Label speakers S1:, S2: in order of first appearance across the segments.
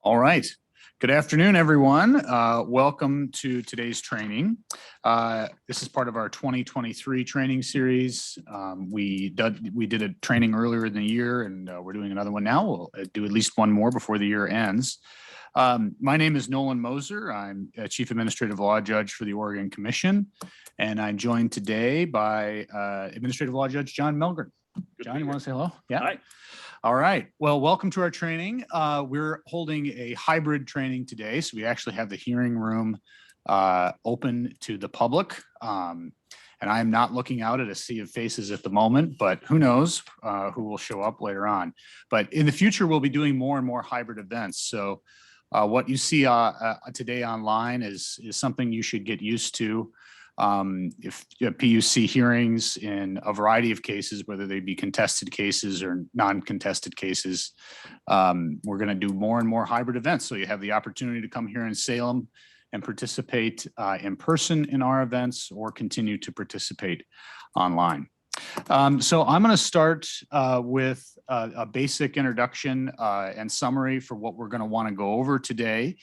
S1: All right. Good afternoon, everyone. Welcome to today's training. This is part of our 2023 training series. We did a training earlier in the year, and we're doing another one now. We'll do at least one more before the year ends. My name is Nolan Moser. I'm a Chief Administrative Law Judge for the Oregon Commission, and I'm joined today by Administrative Law Judge John Melgren. John, you want to say hello? Yeah.
S2: Hi.
S1: All right. Well, welcome to our training. We're holding a hybrid training today. So we actually have the hearing room open to the public. And I am not looking out at a sea of faces at the moment, but who knows who will show up later on. But in the future, we'll be doing more and more hybrid events. So what you see today online is something you should get used to. If you have PUC hearings in a variety of cases, whether they be contested cases or non-contested cases, we're going to do more and more hybrid events. So you have the opportunity to come here in Salem and participate in person in our events or continue to participate online. So I'm going to start with a basic introduction and summary for what we're going to want to go over today.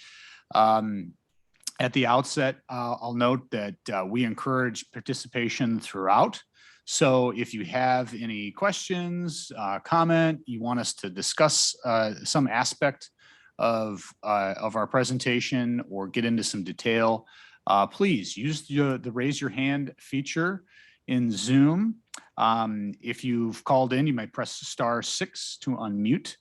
S1: At the outset, I'll note that we encourage participation throughout. So if you have any questions, comment, you want us to discuss some aspect of our presentation or get into some detail, please use the raise your hand feature in Zoom. If you've called in, you might press *6 to unmute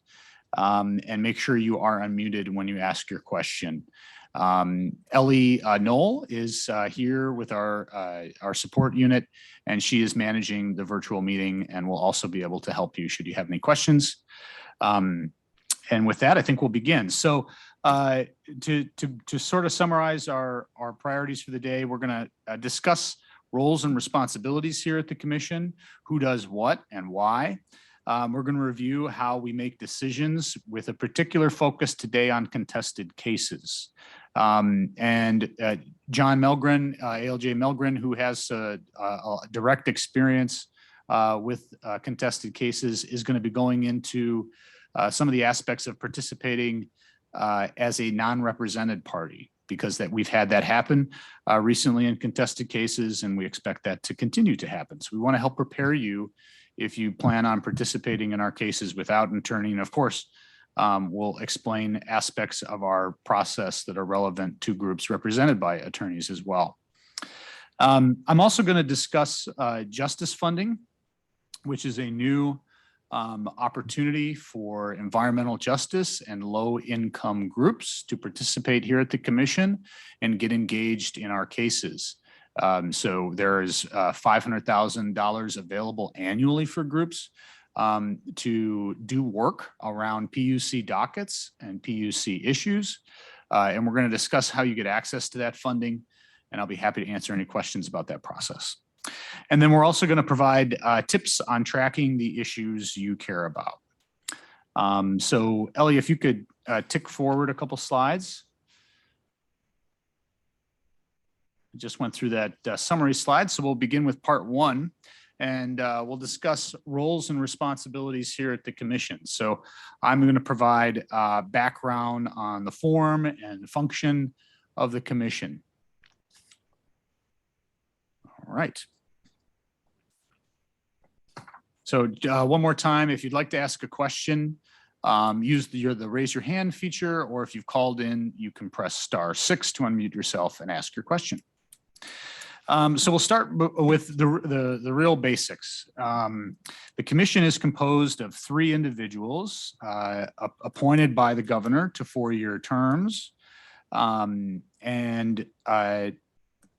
S1: and make sure you are unmuted when you ask your question. Ellie Knoll is here with our support unit, and she is managing the virtual meeting and will also be able to help you should you have any questions. And with that, I think we'll begin. So to sort of summarize our priorities for the day, we're going to discuss roles and responsibilities here at the Commission, who does what and why. We're going to review how we make decisions with a particular focus today on contested cases. And John Melgren, ALJ Melgren, who has a direct experience with contested cases, is going to be going into some of the aspects of participating as a non-represented party, because we've had that happen recently in contested cases, and we expect that to continue to happen. So we want to help prepare you if you plan on participating in our cases without an attorney. And of course, we'll explain aspects of our process that are relevant to groups represented by attorneys as well. I'm also going to discuss justice funding, which is a new opportunity for environmental justice and low-income groups to participate here at the Commission and get engaged in our cases. So there is $500,000 available annually for groups to do work around PUC dockets and PUC issues. And we're going to discuss how you get access to that funding, and I'll be happy to answer any questions about that process. And then we're also going to provide tips on tracking the issues you care about. So Ellie, if you could tick forward a couple slides. I just went through that summary slide. So we'll begin with part one, and we'll discuss roles and responsibilities here at the Commission. So I'm going to provide background on the form and function of the Commission. All right. So one more time, if you'd like to ask a question, use the raise your hand feature, or if you've called in, you can press *6 to unmute yourself and ask your question. So we'll start with the real basics. The Commission is composed of 3 individuals appointed by the governor to 4-year terms, and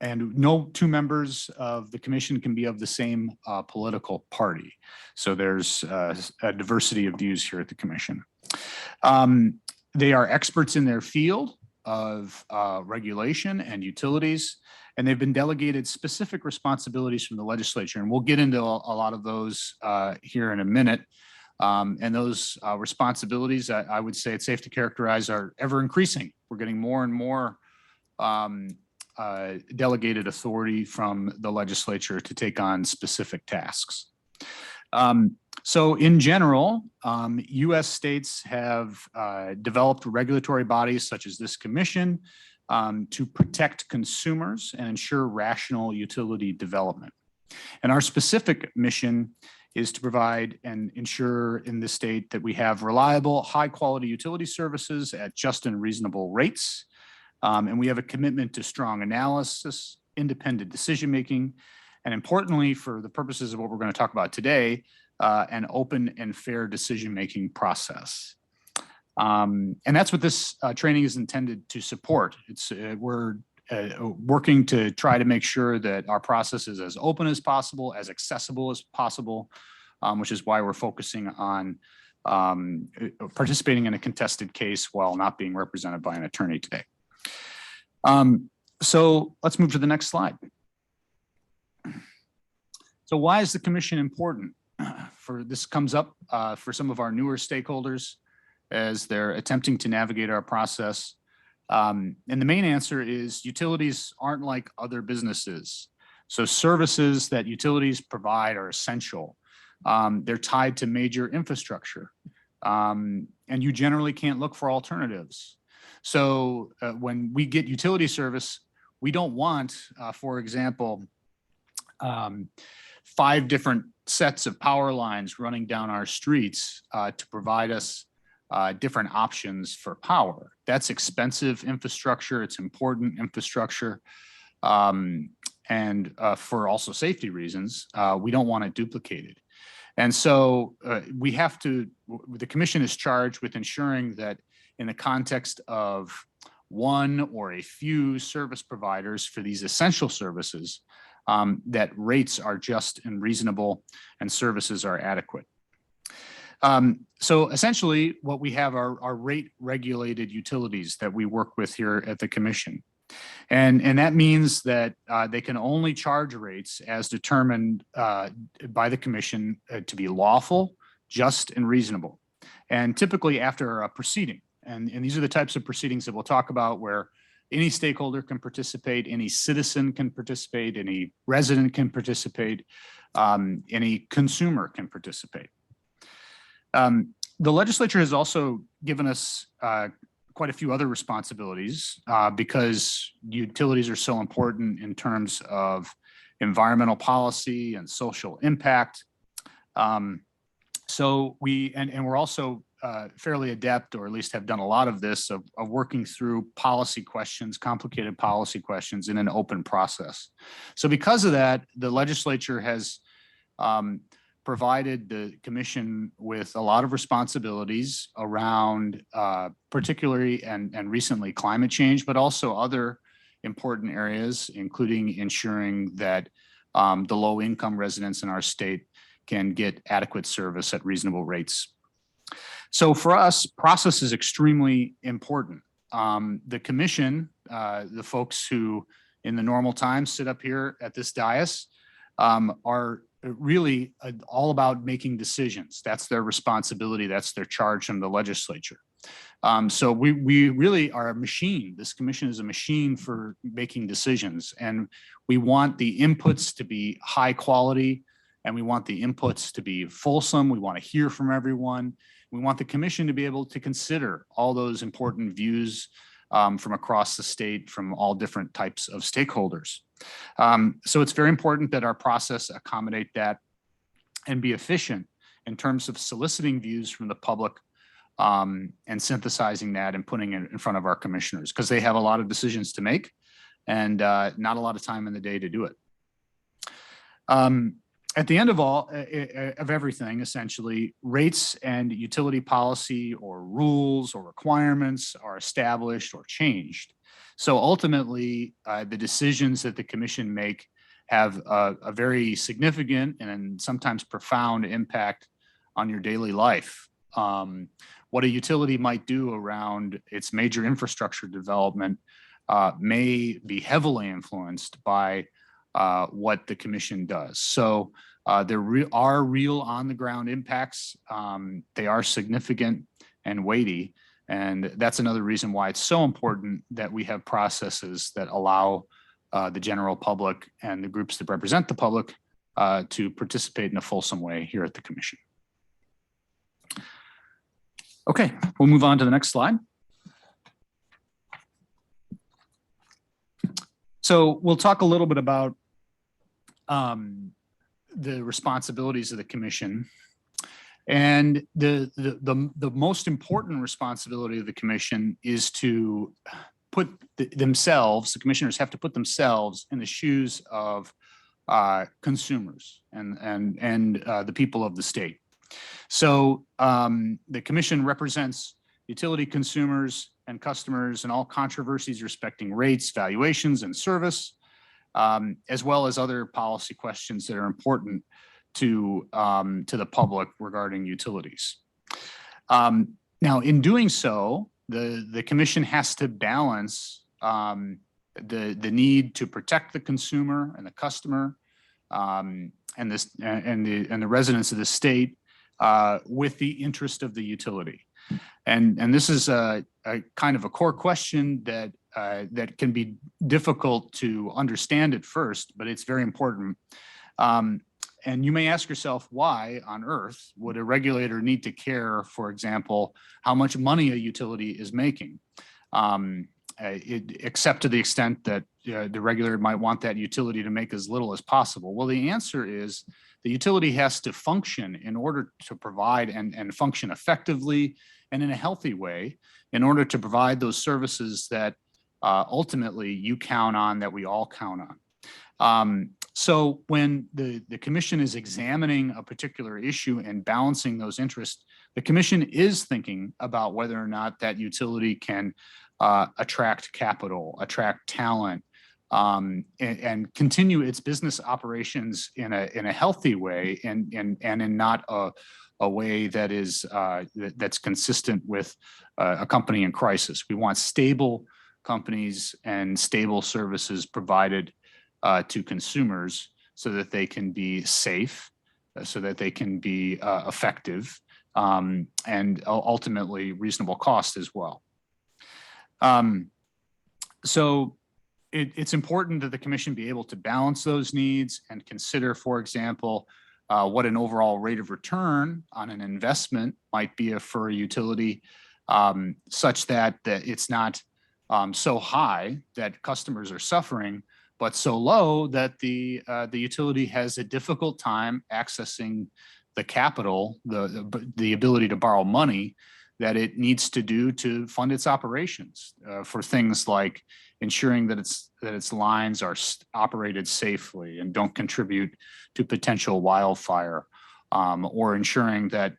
S1: no 2 members of the Commission can be of the same political party. So there's a diversity of views here at the Commission. They are experts in their field of regulation and utilities, and they've been delegated specific responsibilities from the legislature. And we'll get into a lot of those here in a minute. And those responsibilities, I would say it's safe to characterize, are ever increasing. We're getting more and more delegated authority from the legislature to take on specific tasks. So in general, U.S. states have developed regulatory bodies such as this commission to protect consumers and ensure rational utility development. And our specific mission is to provide and ensure in the state that we have reliable, high quality utility services at just and reasonable rates. And we have a commitment to strong analysis, independent decision-making, and importantly, for the purposes of what we're going to talk about today, an open and fair decision-making process. And that's what this training is intended to support. We're working to try to make sure that our process is as open as possible, as accessible as possible, which is why we're focusing on participating in a contested case while not being represented by an attorney today. So let's move to the next slide. So why is the commission important? This comes up for some of our newer stakeholders as they're attempting to navigate our process. And the main answer is utilities aren't like other businesses. So services that utilities provide are essential. They're tied to major infrastructure, and you generally can't look for alternatives. So when we get utility service, we don't want, for example, 5 different sets of power lines running down our streets to provide us different options for power. That's expensive infrastructure. It's important infrastructure. And for also safety reasons, we don't want it duplicated. And so the commission is charged with ensuring that in the context of one or a few service providers for these essential services, that rates are just and reasonable and services are adequate. So essentially what we have are rate regulated utilities that we work with here at the commission. And that means that they can only charge rates as determined by the commission to be lawful, just, and reasonable. And typically after a proceeding. And these are the types of proceedings that we'll talk about where any stakeholder can participate, any citizen can participate, any resident can participate, any consumer can participate. The legislature has also given us quite a few other responsibilities because utilities are so important in terms of environmental policy and social impact. So we're also fairly adept, or at least have done a lot of this, of working through policy questions, complicated policy questions in an open process. So because of that, the legislature has provided the commission with a lot of responsibilities around particularly and recently climate change, but also other important areas, including ensuring that the low income residents in our state can get adequate service at reasonable rates. So for us, process is extremely important. The commission, the folks who in the normal times sit up here at this dais, are really all about making decisions. That's their responsibility. That's their charge from the legislature. So we really are a machine. This commission is a machine for making decisions. And we want the inputs to be high quality, and we want the inputs to be fulsome. We want to hear from everyone. We want the commission to be able to consider all those important views from across the state, from all different types of stakeholders. So it's very important that our process accommodate that and be efficient in terms of soliciting views from the public and synthesizing that and putting it in front of our commissioners, because they have a lot of decisions to make and not a lot of time in the day to do it. At the end of everything, essentially, rates and utility policy or rules or requirements are established or changed. So ultimately, the decisions that the commission make have a very significant and sometimes profound impact on your daily life. What a utility might do around its major infrastructure development may be heavily influenced by what the commission does. So there are real on the ground impacts. They are significant and weighty. And that's another reason why it's so important that we have processes that allow the general public and the groups that represent the public to participate in a fulsome way here at the commission. Okay, we'll move on to the next slide. So we'll talk a little bit about the responsibilities of the commission. And the most important responsibility of the commission is to put themselves, the commissioners have to put themselves in the shoes of consumers and the people of the state. So the commission represents utility consumers and customers and all controversies respecting rates, valuations, and service, as well as other policy questions that are important to the public regarding utilities. Now, in doing so, the commission has to balance the need to protect the consumer and the customer and the residents of the state with the interest of the utility. And this is a kind of a core question that that can be difficult to understand at first, but it's very important. And you may ask yourself, why on earth would a regulator need to care, for example, how much money a utility is making, except to the extent that the regulator might want that utility to make as little as possible? Well, the answer is the utility has to function in order to provide and function effectively and in a healthy way in order to provide those services that ultimately you count on, that we all count on. So when the commission is examining a particular issue and balancing those interests, the commission is thinking about whether or not that utility can attract capital, attract talent, and continue its business operations in a healthy way and in not a way that is that's consistent with a company in crisis. We want stable companies and stable services provided to consumers so that they can be safe, so that they can be effective, and ultimately reasonable cost as well. So it's important that the commission be able to balance those needs and consider, for example, what an overall rate of return on an investment might be for a utility, such that it's not so high that customers are suffering, but so low that the utility has a difficult time accessing the capital, the ability to borrow money that it needs to do to fund its operations, for things like ensuring that its lines are operated safely and don't contribute to potential wildfire, or ensuring that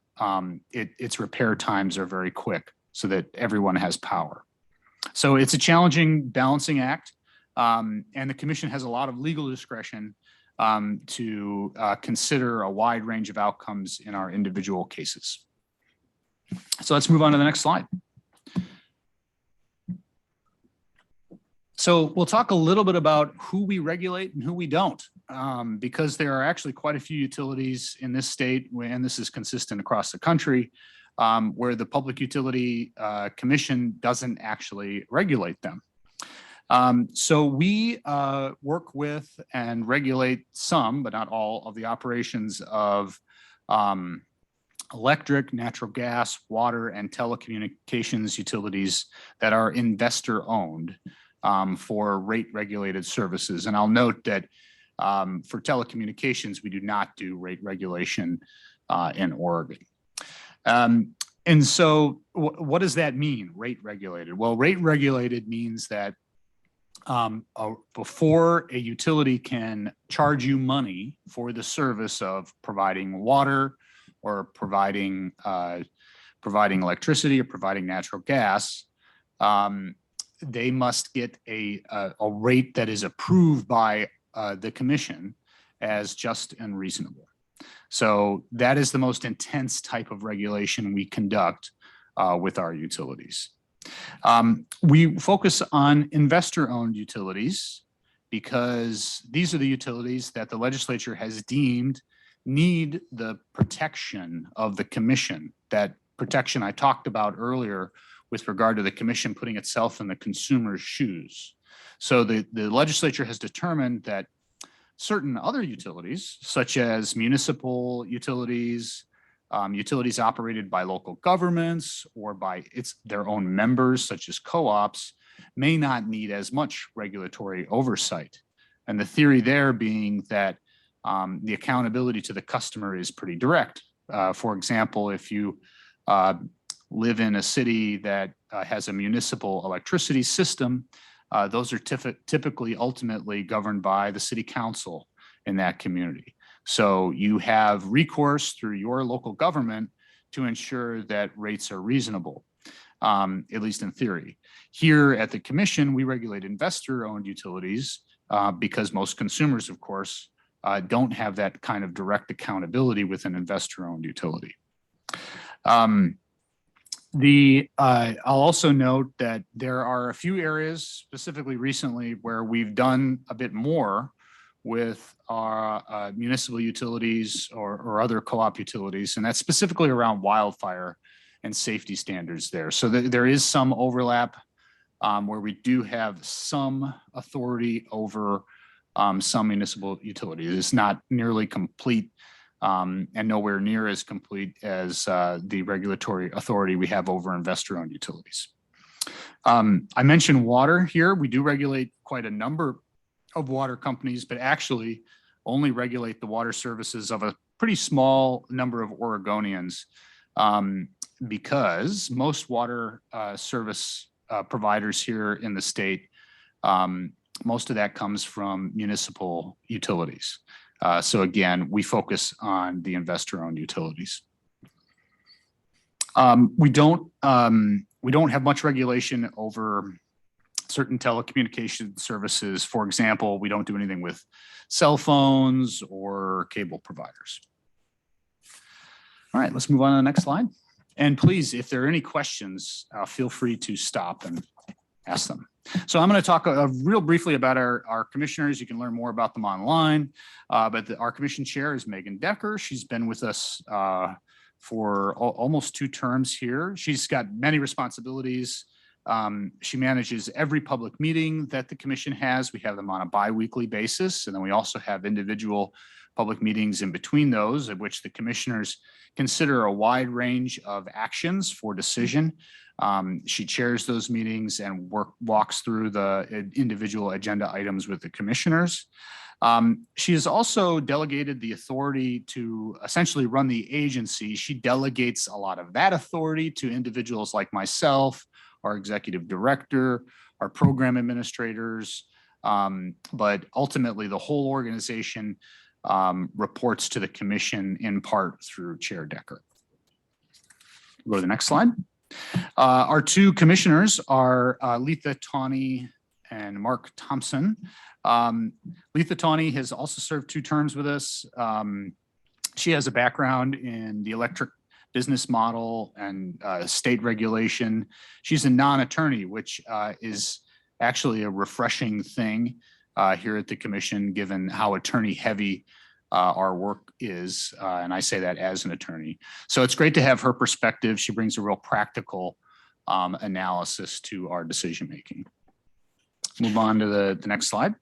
S1: its repair times are very quick so that everyone has power. So it's a challenging balancing act, and the commission has a lot of legal discretion to consider a wide range of outcomes in our individual cases. So let's move on to the next slide. So we'll talk a little bit about who we regulate and who we don't, because there are actually quite a few utilities in this state, and this is consistent across the country, where the Public Utility Commission doesn't actually regulate them. So we work with and regulate some, but not all, of the operations of electric, natural gas, water, and telecommunications utilities that are investor-owned for rate-regulated services. And I'll note that for telecommunications, we do not do rate regulation in Oregon. And so what does that mean, rate regulated? Well, rate regulated means that before a utility can charge you money for the service of providing water or providing electricity or providing natural gas, they must get a rate that is approved by the commission as just and reasonable. So that is the most intense type of regulation we conduct with our utilities. We focus on investor-owned utilities because these are the utilities that the legislature has deemed need the protection of the commission, that protection I talked about earlier with regard to the commission putting itself in the consumer's shoes. So the legislature has determined that certain other utilities, such as municipal utilities, Utilities operated by local governments or by their own members, such as co-ops, may not need as much regulatory oversight. And the theory there being that the accountability to the customer is pretty direct. For example, if you live in a city that has a municipal electricity system, those are typically ultimately governed by the city council in that community. So you have recourse through your local government to ensure that rates are reasonable, at least in theory. Here at the commission, we regulate investor-owned utilities because most consumers, of course, don't have that kind of direct accountability with an investor-owned utility. I'll also note that there are a few areas, specifically recently, where we've done a bit more with our municipal utilities or other co-op utilities, and that's specifically around wildfire and safety standards there. So there is some overlap where we do have some authority over some municipal utilities. It's not nearly complete and nowhere near as complete as the regulatory authority we have over investor-owned utilities. I mentioned water here. We do regulate quite a number of water companies, but actually only regulate the water services of a pretty small number of Oregonians because most water service providers here in the state, most of that comes from municipal utilities. So again, we focus on the investor-owned utilities. We don't have much regulation over certain telecommunication services. For example, we don't do anything with cell phones or cable providers. All right, let's move on to the next slide. And please, if there are any questions, feel free to stop and ask them. So I'm going to talk real briefly about our commissioners. You can learn more about them online, but our commission chair is Megan Decker. She's been with us for almost 2 terms here. She's got many responsibilities. She manages every public meeting that the commission has. We have them on a bi-weekly basis, and then we also have individual public meetings in between those, at which the commissioners consider a wide range of actions for decision. She chairs those meetings and walks through the individual agenda items with the commissioners. She has also delegated the authority to essentially run the agency. She delegates a lot of that authority to individuals like myself, our executive director, our program administrators, but ultimately the whole organization reports to the commission in part through Chair Decker. Go to the next slide. Our 2 commissioners are Letha Tawney and Mark Thompson. Letha Tawney has also served 2 terms with us. She has a background in the electric business model and state regulation. She's a non-attorney, which is actually a refreshing thing here at the commission, given how attorney heavy our work is. And I say that as an attorney. So it's great to have her perspective. She brings a real practical analysis to our decision making. Move on to the next slide.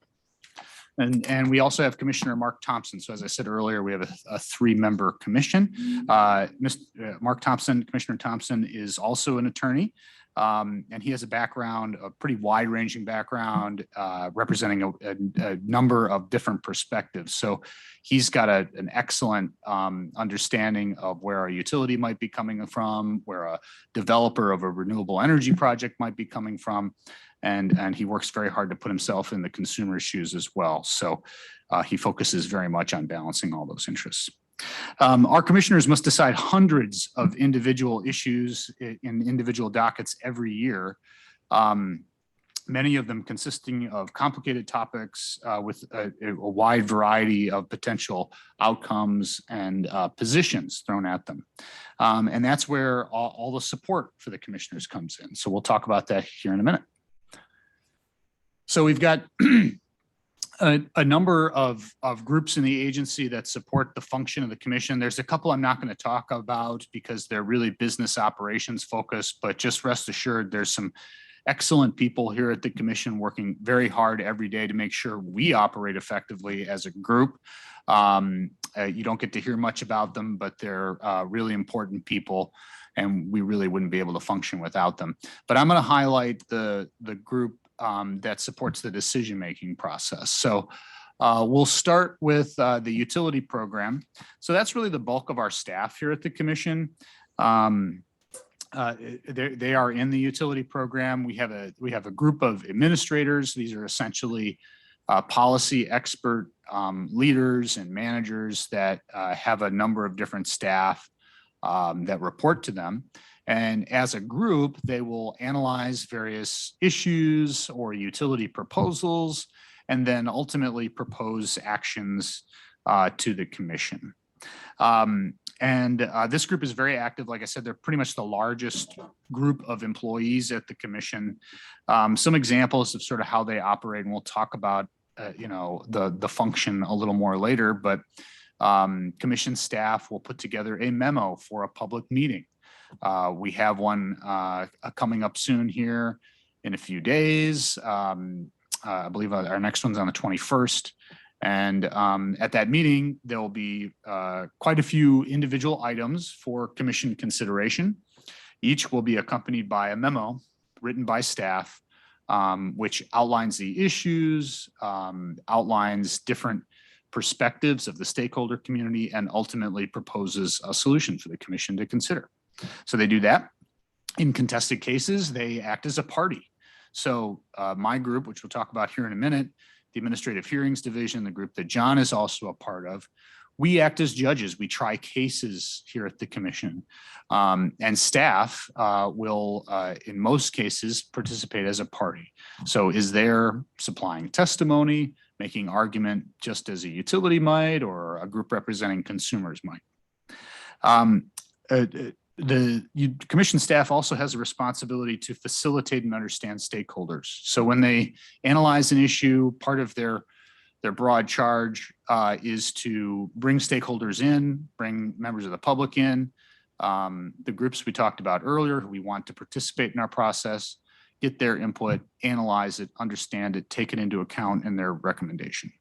S1: And we also have Commissioner Mark Thompson. So as I said earlier, we have a 3-member commission. Mark Thompson, Commissioner Thompson, is also an attorney. And he has a background, a pretty wide-ranging background, representing a number of different perspectives. So he's got an excellent understanding of where a utility might be coming from, where a developer of a renewable energy project might be coming from, and he works very hard to put himself in the consumer's shoes as well. So he focuses very much on balancing all those interests. Our commissioners must decide hundreds of individual issues in individual dockets every year, many of them consisting of complicated topics with a wide variety of potential outcomes and positions thrown at them. And that's where all the support for the commissioners comes in. So we'll talk about that here in a minute. So we've got a number of groups in the agency that support the function of the commission. There's a couple I'm not going to talk about because they're really business operations focused, but just rest assured there's some excellent people here at the commission working very hard every day to make sure we operate effectively as a group. You don't get to hear much about them, but they're really important people, and we really wouldn't be able to function without them. But I'm going to highlight the group that supports the decision-making process. So we'll start with the utility program. So that's really the bulk of our staff here at the commission. They are in the utility program. We have a group of administrators. These are essentially policy expert leaders and managers that have a number of different staff that report to them. And as a group, they will analyze various issues or utility proposals, and then ultimately propose actions to the commission. This group is very active. Like I said, they're pretty much the largest group of employees at the commission. Some examples of sort of how they operate, and we'll talk about the function a little more later, but commission staff will put together a memo for a public meeting. We have one coming up soon here in a few days. I believe our next one's on the 21st. And at that meeting, there will be quite a few individual items for commission consideration. Each will be accompanied by a memo written by staff, which outlines the issues, outlines different perspectives of the stakeholder community, and ultimately proposes a solution for the commission to consider. So they do that. In contested cases, they act as a party. So my group, which we'll talk about here in a minute, the Administrative Hearings Division, the group that John is also a part of, we act as judges. We try cases here at the commission. And staff will, in most cases, participate as a party. So is there supplying testimony, making argument just as a utility might, or a group representing consumers might. The commission staff also has a responsibility to facilitate and understand stakeholders. So when they analyze an issue, part of their broad charge is to bring stakeholders in, bring members of the public in, the groups we talked about earlier who we want to participate in our process, get their input, analyze it, understand it, take it into account in their recommendation.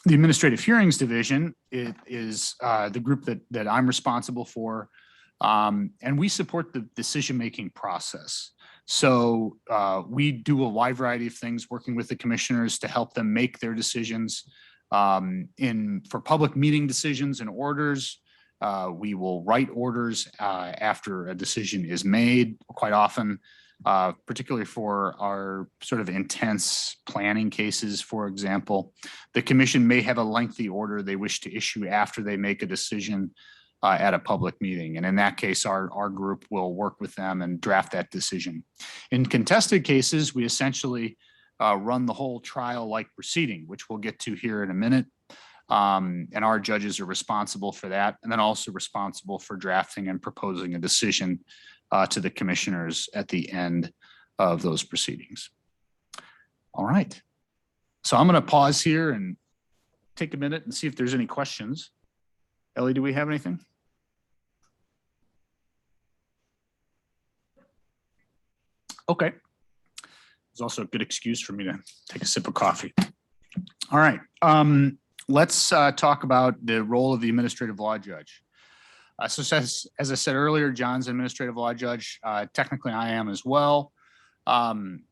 S1: The Administrative Hearings Division is the group that I'm responsible for, and we support the decision-making process. So we do a wide variety of things working with the commissioners to help them make their decisions. For public meeting decisions and orders, we will write orders after a decision is made quite often. Particularly for our sort of intense planning cases, for example. The commission may have a lengthy order they wish to issue after they make a decision at a public meeting. And in that case, our group will work with them and draft that decision. In contested cases, we essentially run the whole trial-like proceeding, which we'll get to here in a minute. And our judges are responsible for that, and then also responsible for drafting and proposing a decision to the commissioners at the end of those proceedings. All right. So I'm going to pause here and take a minute and see if there's any questions. Ellie, do we have anything? Okay. There's also a good excuse for me to take a sip of coffee. All right. Let's talk about the role of the administrative law judge. So as I said earlier, John's an administrative law judge. Technically, I am as well. And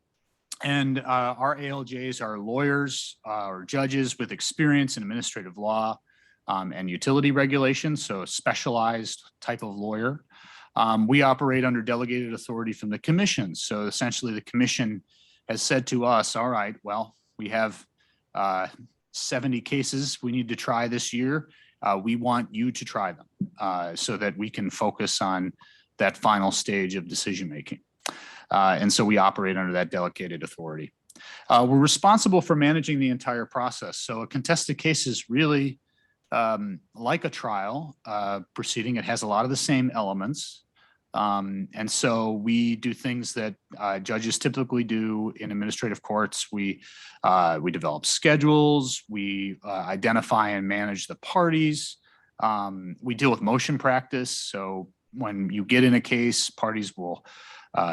S1: our ALJs are lawyers or judges with experience in administrative law and utility regulations, so a specialized type of lawyer. We operate under delegated authority from the commission. So essentially, the commission has said to us, all right, well, we have 70 cases we need to try this year. We want you to try them so that we can focus on that final stage of decision making. And so we operate under that delegated authority. We're responsible for managing the entire process. So a contested case is really like a trial proceeding. It has a lot of the same elements. And so we do things that judges typically do in administrative courts. We develop schedules, we identify and manage the parties. We deal with motion practice. So when you get in a case, parties will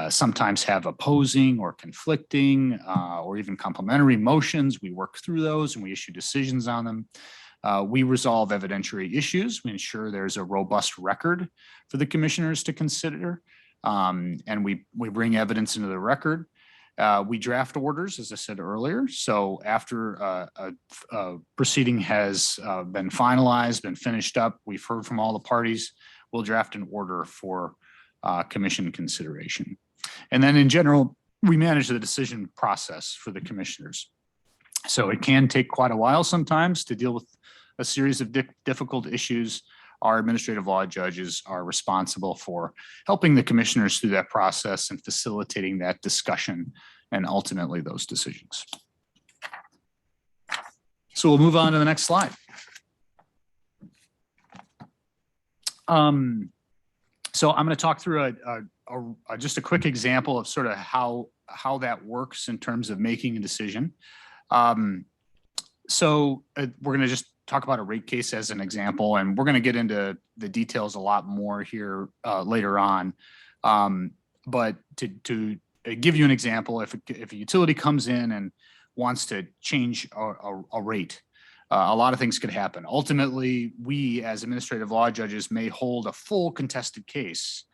S1: sometimes have opposing or conflicting or even complementary motions. We work through those and we issue decisions on them. We resolve evidentiary issues. We ensure there's a robust record for the commissioners to consider. And we bring evidence into the record. We draft orders, as I said earlier. So after a proceeding has been finalized, been finished up, we've heard from all the parties, we'll draft an order for commission consideration. And then in general, we manage the decision process for the commissioners. So it can take quite a while sometimes to deal with a series of difficult issues. Our administrative law judges are responsible for helping the commissioners through that process and facilitating that discussion and ultimately those decisions. So we'll move on to the next slide. So I'm going to talk through just a quick example of sort of how that works in terms of making a decision. So we're going to just talk about a rate case as an example, and we're going to get into the details a lot more here later on. But to give you an example, if a utility comes in and wants to change a rate, a lot of things could happen. Ultimately, we as administrative law judges may hold a full contested case.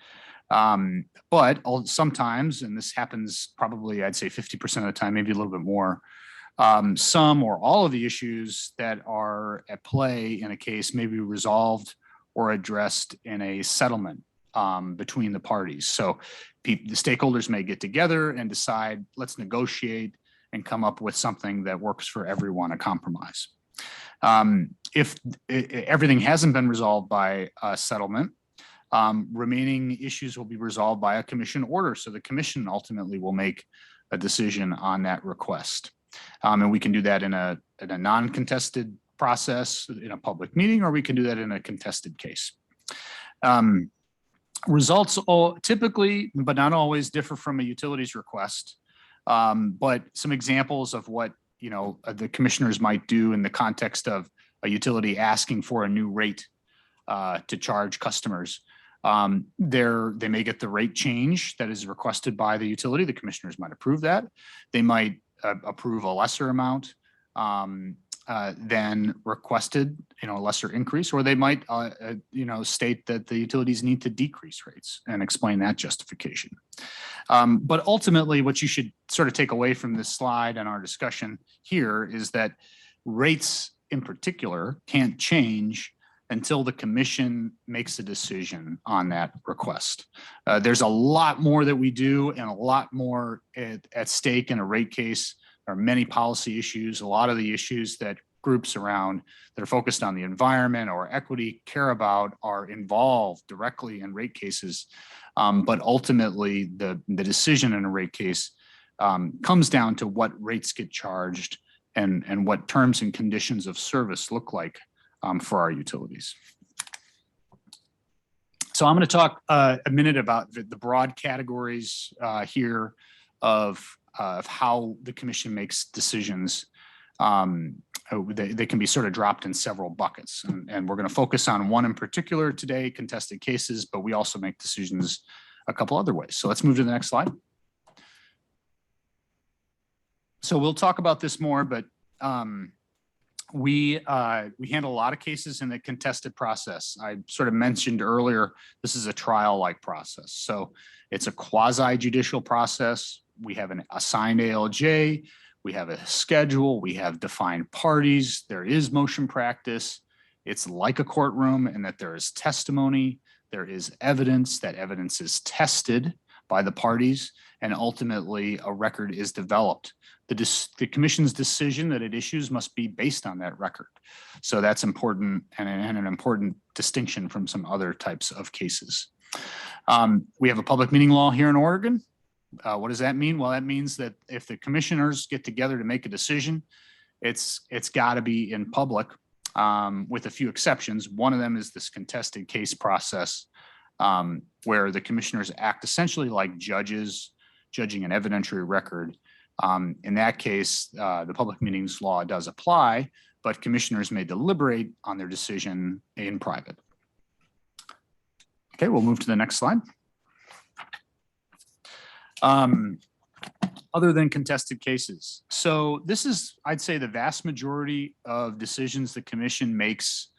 S1: But sometimes, and this happens probably, I'd say 50% of the time, maybe a little bit more, some or all of the issues that are at play in a case may be resolved or addressed in a settlement between the parties. So the stakeholders may get together and decide, let's negotiate and come up with something that works for everyone, a compromise. If everything hasn't been resolved by a settlement, remaining issues will be resolved by a commission order. So the commission ultimately will make a decision on that request. And we can do that in a non-contested process in a public meeting, or we can do that in a contested case. Results typically, but not always, differ from a utility's request. But some examples of what the commissioners might do in the context of a utility asking for a new rate to charge customers. They may get the rate change that is requested by the utility. The commissioners might approve that. They might approve a lesser amount than requested, a lesser increase, or they might, state that the utilities need to decrease rates and explain that justification. But ultimately, what you should sort of take away from this slide and our discussion here is that rates in particular can't change until the commission makes a decision on that request. There's a lot more that we do and a lot more at stake in a rate case. There are many policy issues. A lot of the issues that groups around that are focused on the environment or equity care about are involved directly in rate cases. But ultimately, the decision in a rate case comes down to what rates get charged and what terms and conditions of service look like for our utilities. So I'm going to talk a minute about the broad categories here of how the commission makes decisions. They can be sort of dropped in several buckets, and we're going to focus on one in particular today, contested cases, but we also make decisions a couple other ways. So let's move to the next slide. So we'll talk about this more, but we handle a lot of cases in the contested process. I sort of mentioned earlier, this is a trial-like process. So it's a quasi-judicial process. We have an assigned ALJ, we have a schedule, we have defined parties, there is motion practice. It's like a courtroom in that there is testimony, there is evidence, that evidence is tested by the parties, and ultimately a record is developed. The commission's decision that it issues must be based on that record. So that's important and an important distinction from some other types of cases. We have a public meeting law here in Oregon. What does that mean? Well, that means that if the commissioners get together to make a decision, it's got to be in public with a few exceptions. One of them is this contested case process where the commissioners act essentially like judges judging an evidentiary record. In that case, the public meetings law does apply, but commissioners may deliberate on their decision in private. Okay, we'll move to the next slide. Other than contested cases. So this is, I'd say, the vast majority of decisions the commission makes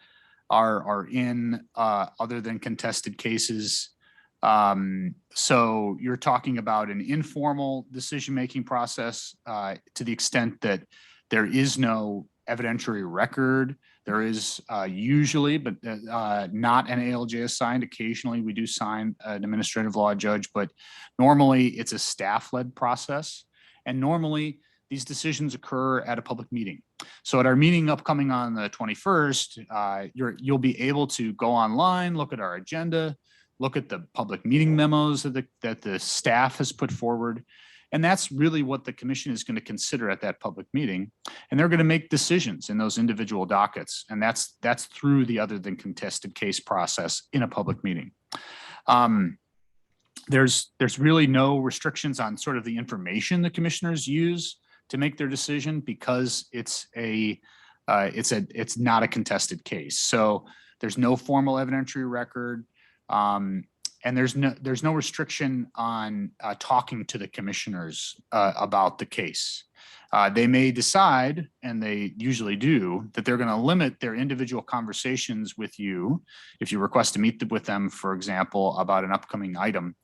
S1: are in other than contested cases. So you're talking about an informal decision-making process to the extent that there is no evidentiary record. There is usually, but not an ALJ assigned. Occasionally we do sign an administrative law judge, but normally it's a staff-led process. And normally these decisions occur at a public meeting. So at our meeting upcoming on the 21st, you'll be able to go online, look at our agenda, look at the public meeting memos that the staff has put forward. And that's really what the commission is going to consider at that public meeting. And they're going to make decisions in those individual dockets. And that's through the other than contested case process in a public meeting. There's really no restrictions on sort of the information the commissioners use to make their decision because it's not a contested case. So there's no formal evidentiary record. And there's no restriction on talking to the commissioners about the case. They may decide, and they usually do, that they're going to limit their individual conversations with you. If you request to meet with them, for example, about an upcoming item,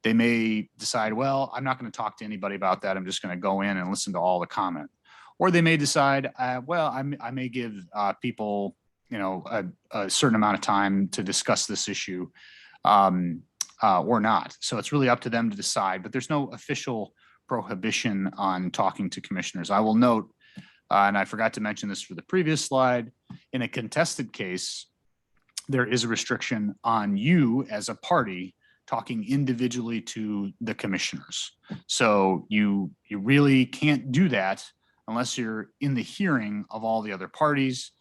S1: they may decide, well, I'm not going to talk to anybody about that. I'm just going to go in and listen to all the comment. Or they may decide, well, I may give people, a certain amount of time to discuss this issue. Or not. So it's really up to them to decide, but there's no official prohibition on talking to commissioners. I will note, and I forgot to mention this for the previous slide, in a contested case, there is a restriction on you as a party talking individually to the commissioners. So you really can't do that unless you're in the hearing of all the other parties.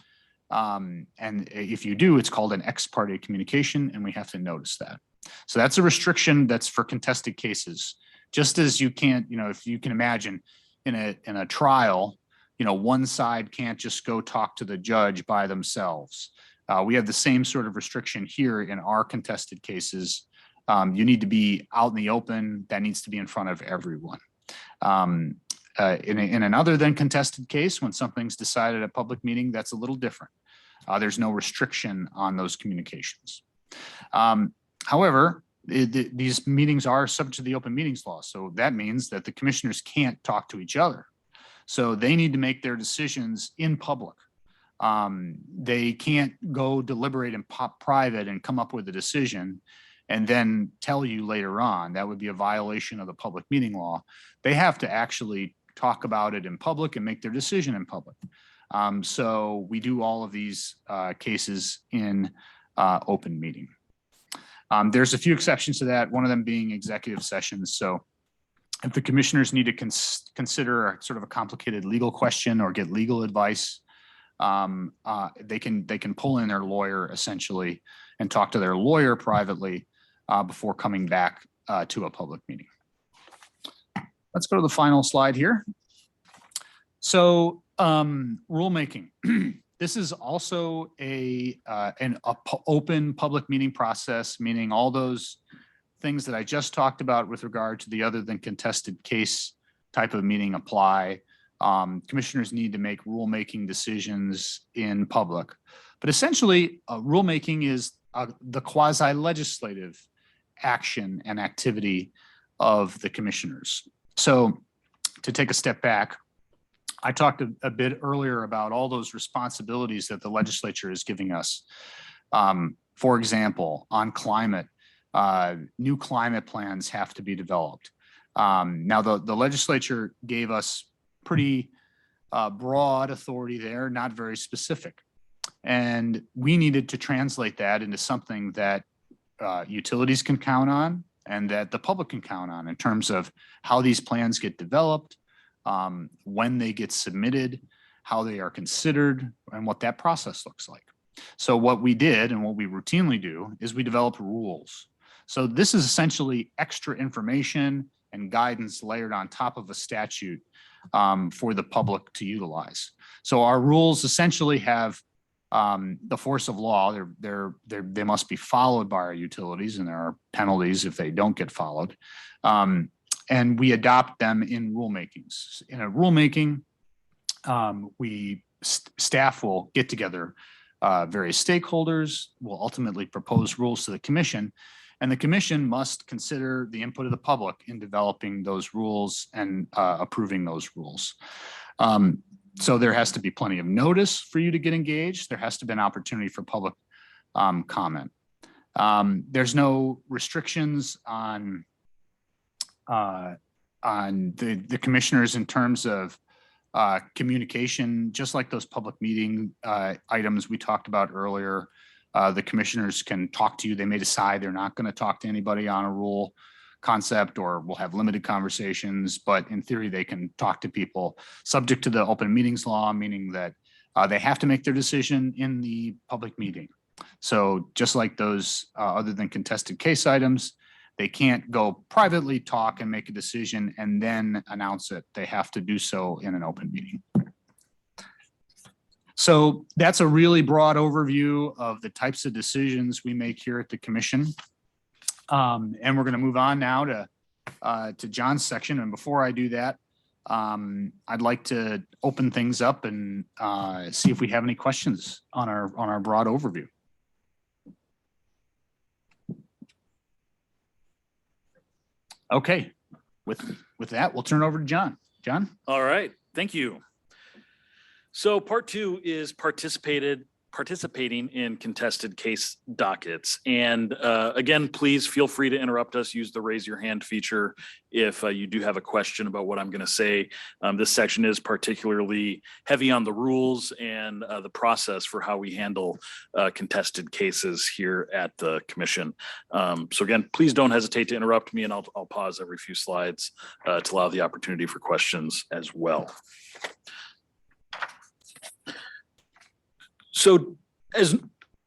S1: And if you do, it's called an ex parte communication, and we have to notice that. So that's a restriction that's for contested cases. Just as you can't, if you can imagine in a trial, one side can't just go talk to the judge by themselves. We have the same sort of restriction here in our contested cases. You need to be out in the open. That needs to be in front of everyone. In an other than contested case, when something's decided at a public meeting, that's a little different. There's no restriction on those communications. However, these meetings are subject to the open meetings law. So that means that the commissioners can't talk to each other. So they need to make their decisions in public. They can't go deliberate in private and come up with a decision and then tell you later on. That would be a violation of the public meeting law. They have to actually talk about it in public and make their decision in public. So we do all of these cases in open meeting. There's a few exceptions to that, one of them being executive sessions. So if the commissioners need to consider sort of a complicated legal question or get legal advice, they can pull in their lawyer essentially and talk to their lawyer privately before coming back to a public meeting. Let's go to the final slide here. So rulemaking. This is also an open public meeting process, meaning all those things that I just talked about with regard to the other than contested case type of meeting apply. Commissioners need to make rulemaking decisions in public. But essentially, rulemaking is the quasi-legislative action and activity of the commissioners. So to take a step back, I talked a bit earlier about all those responsibilities that the legislature is giving us. For example, on climate, new climate plans have to be developed. Now, the legislature gave us pretty broad authority there, not very specific. And we needed to translate that into something that utilities can count on and that the public can count on in terms of how these plans get developed, when they get submitted, how they are considered, and what that process looks like. So what we did and what we routinely do is we develop rules. So this is essentially extra information and guidance layered on top of a statute for the public to utilize. So our rules essentially have the force of law. They must be followed by our utilities, and there are penalties if they don't get followed. And we adopt them in rulemakings. In a rulemaking, staff will get together various stakeholders, will ultimately propose rules to the commission, and the commission must consider the input of the public in developing those rules and approving those rules. So there has to be plenty of notice for you to get engaged. There has to be an opportunity for public comment. There's no restrictions on the commissioners in terms of communication, just like those public meeting items we talked about earlier. The commissioners can talk to you. They may decide they're not going to talk to anybody on a rule concept, or will have limited conversations, but in theory, they can talk to people subject to the open meetings law, meaning that they have to make their decision in the public meeting. So just like those other than contested case items, they can't go privately talk and make a decision and then announce it. They have to do so in an open meeting. So that's a really broad overview of the types of decisions we make here at the commission. And we're going to move on now to John's section. And before I do that, I'd like to open things up and see if we have any questions on our broad overview. Okay, with that, we'll turn it over to John. John?
S2: All right, thank you. So part 2 is participating in contested case dockets. And again, please feel free to interrupt us. Use the raise your hand feature if you do have a question about what I'm going to say. This section is particularly heavy on the rules and the process for how we handle contested cases here at the commission. So again, please don't hesitate to interrupt me, and I'll pause every few slides to allow the opportunity for questions as well. So as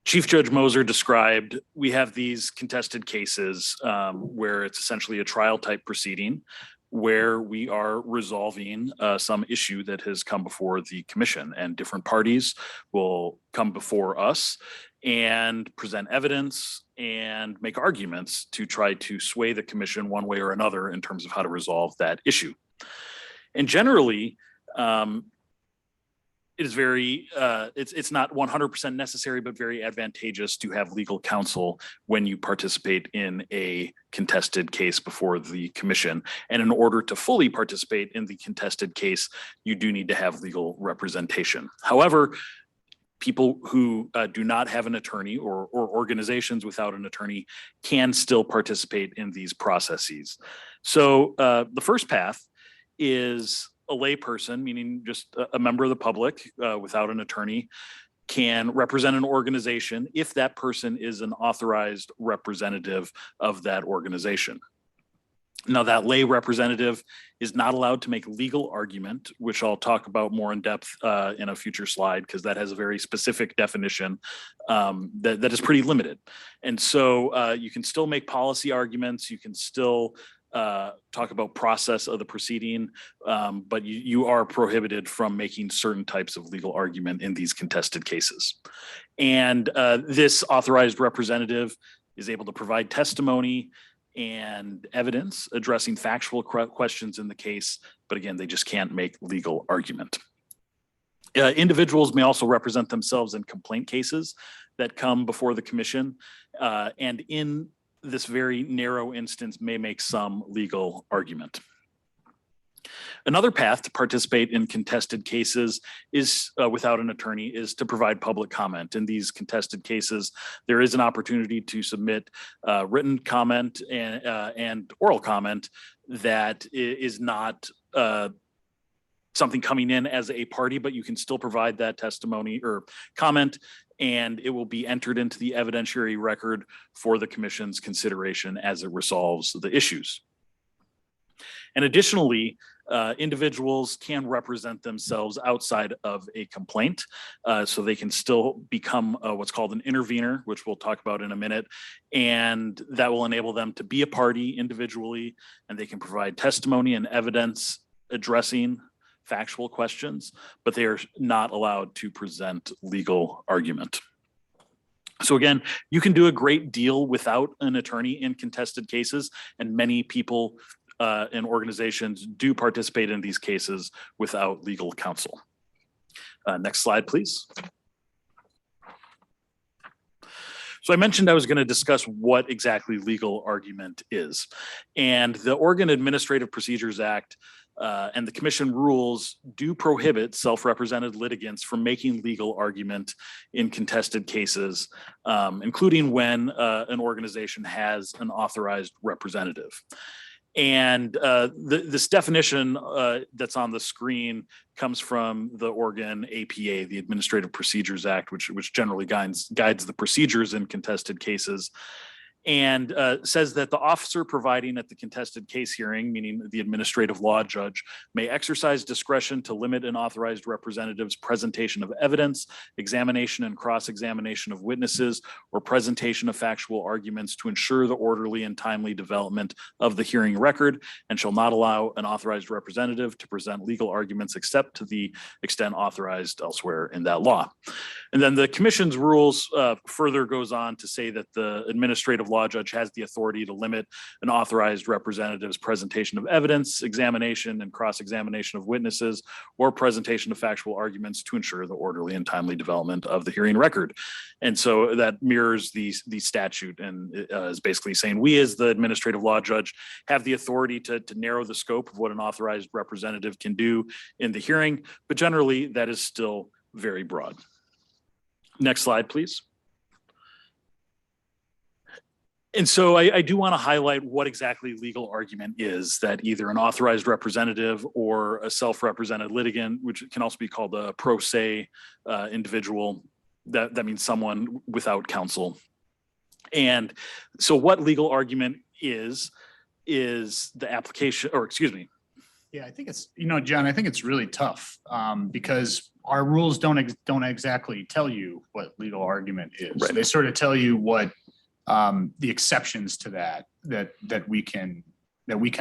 S2: Chief Judge Moser described, we have these contested cases where it's essentially a trial type proceeding where we are resolving some issue that has come before the commission, and different parties will come before us and present evidence and make arguments to try to sway the commission one way or another in terms of how to resolve that issue. And generally, it is very, it's not 100% necessary, but very advantageous to have legal counsel when you participate in a contested case before the commission. And in order to fully participate in the contested case, you do need to have legal representation. However, people who do not have an attorney or organizations without an attorney can still participate in these processes. So the first path is a layperson, meaning just a member of the public without an attorney, can represent an organization if that person is an authorized representative of that organization. Now, that lay representative is not allowed to make legal argument, which I'll talk about more in depth in a future slide, because that has a very specific definition that is pretty limited. And so you can still make policy arguments, you can still talk about process of the proceeding, but you are prohibited from making certain types of legal argument in these contested cases. And this authorized representative is able to provide testimony and evidence addressing factual questions in the case, but again, they just can't make legal argument. Individuals may also represent themselves in complaint cases that come before the commission, and in this very narrow instance may make some legal argument. Another path to participate in contested cases is without an attorney is to provide public comment. In these contested cases, there is an opportunity to submit written comment and oral comment that is not something coming in as a party, but you can still provide that testimony or comment, and it will be entered into the evidentiary record for the commission's consideration as it resolves the issues. And additionally, individuals can represent themselves outside of a complaint, so they can still become what's called an intervener, which we'll talk about in a minute, and that will enable them to be a party individually, and they can provide testimony and evidence addressing factual questions, but they are not allowed to present legal argument. So again, you can do a great deal without an attorney in contested cases, and many people and organizations do participate in these cases without legal counsel. Next slide, please. So I mentioned I was going to discuss what exactly legal argument is. And the Oregon Administrative Procedures Act and the commission rules do prohibit self-represented litigants from making legal argument in contested cases, including when an organization has an authorized representative. And this definition that's on the screen comes from the Oregon APA, the Administrative Procedures Act, which generally guides the procedures in contested cases, and says that the officer providing at the contested case hearing, meaning the administrative law judge, may exercise discretion to limit an authorized representative's presentation of evidence, examination and cross-examination of witnesses, or presentation of factual arguments to ensure the orderly and timely development of the hearing record, and shall not allow an authorized representative to present legal arguments except to the extent authorized elsewhere in that law. And then the commission's rules further goes on to say that the administrative law judge has the authority to limit an authorized representative's presentation of evidence, examination and cross-examination of witnesses, or presentation of factual arguments to ensure the orderly and timely development of the hearing record. And so that mirrors the statute and is basically saying we as the administrative law judge have the authority to narrow the scope of what an authorized representative can do in the hearing, but generally that is still very broad. Next slide, please. And so I do want to highlight what exactly legal argument is, that either an authorized representative or a self-represented litigant, which can also be called a pro se individual, that means someone without counsel. And so what legal argument is the application, or excuse me.
S1: Yeah, I think it's, John, I think it's really tough because our rules don't exactly tell you what legal argument is.
S2: Right.
S1: They sort of tell you what the exceptions to that we can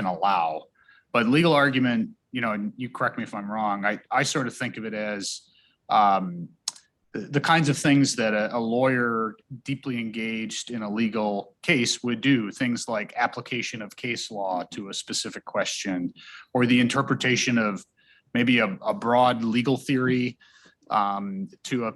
S1: allow. But legal argument, and you correct me if I'm wrong, I sort of think of it as the kinds of things that a lawyer deeply engaged in a legal case would do, things like application of case law to a specific question, or the interpretation of maybe a broad legal theory to a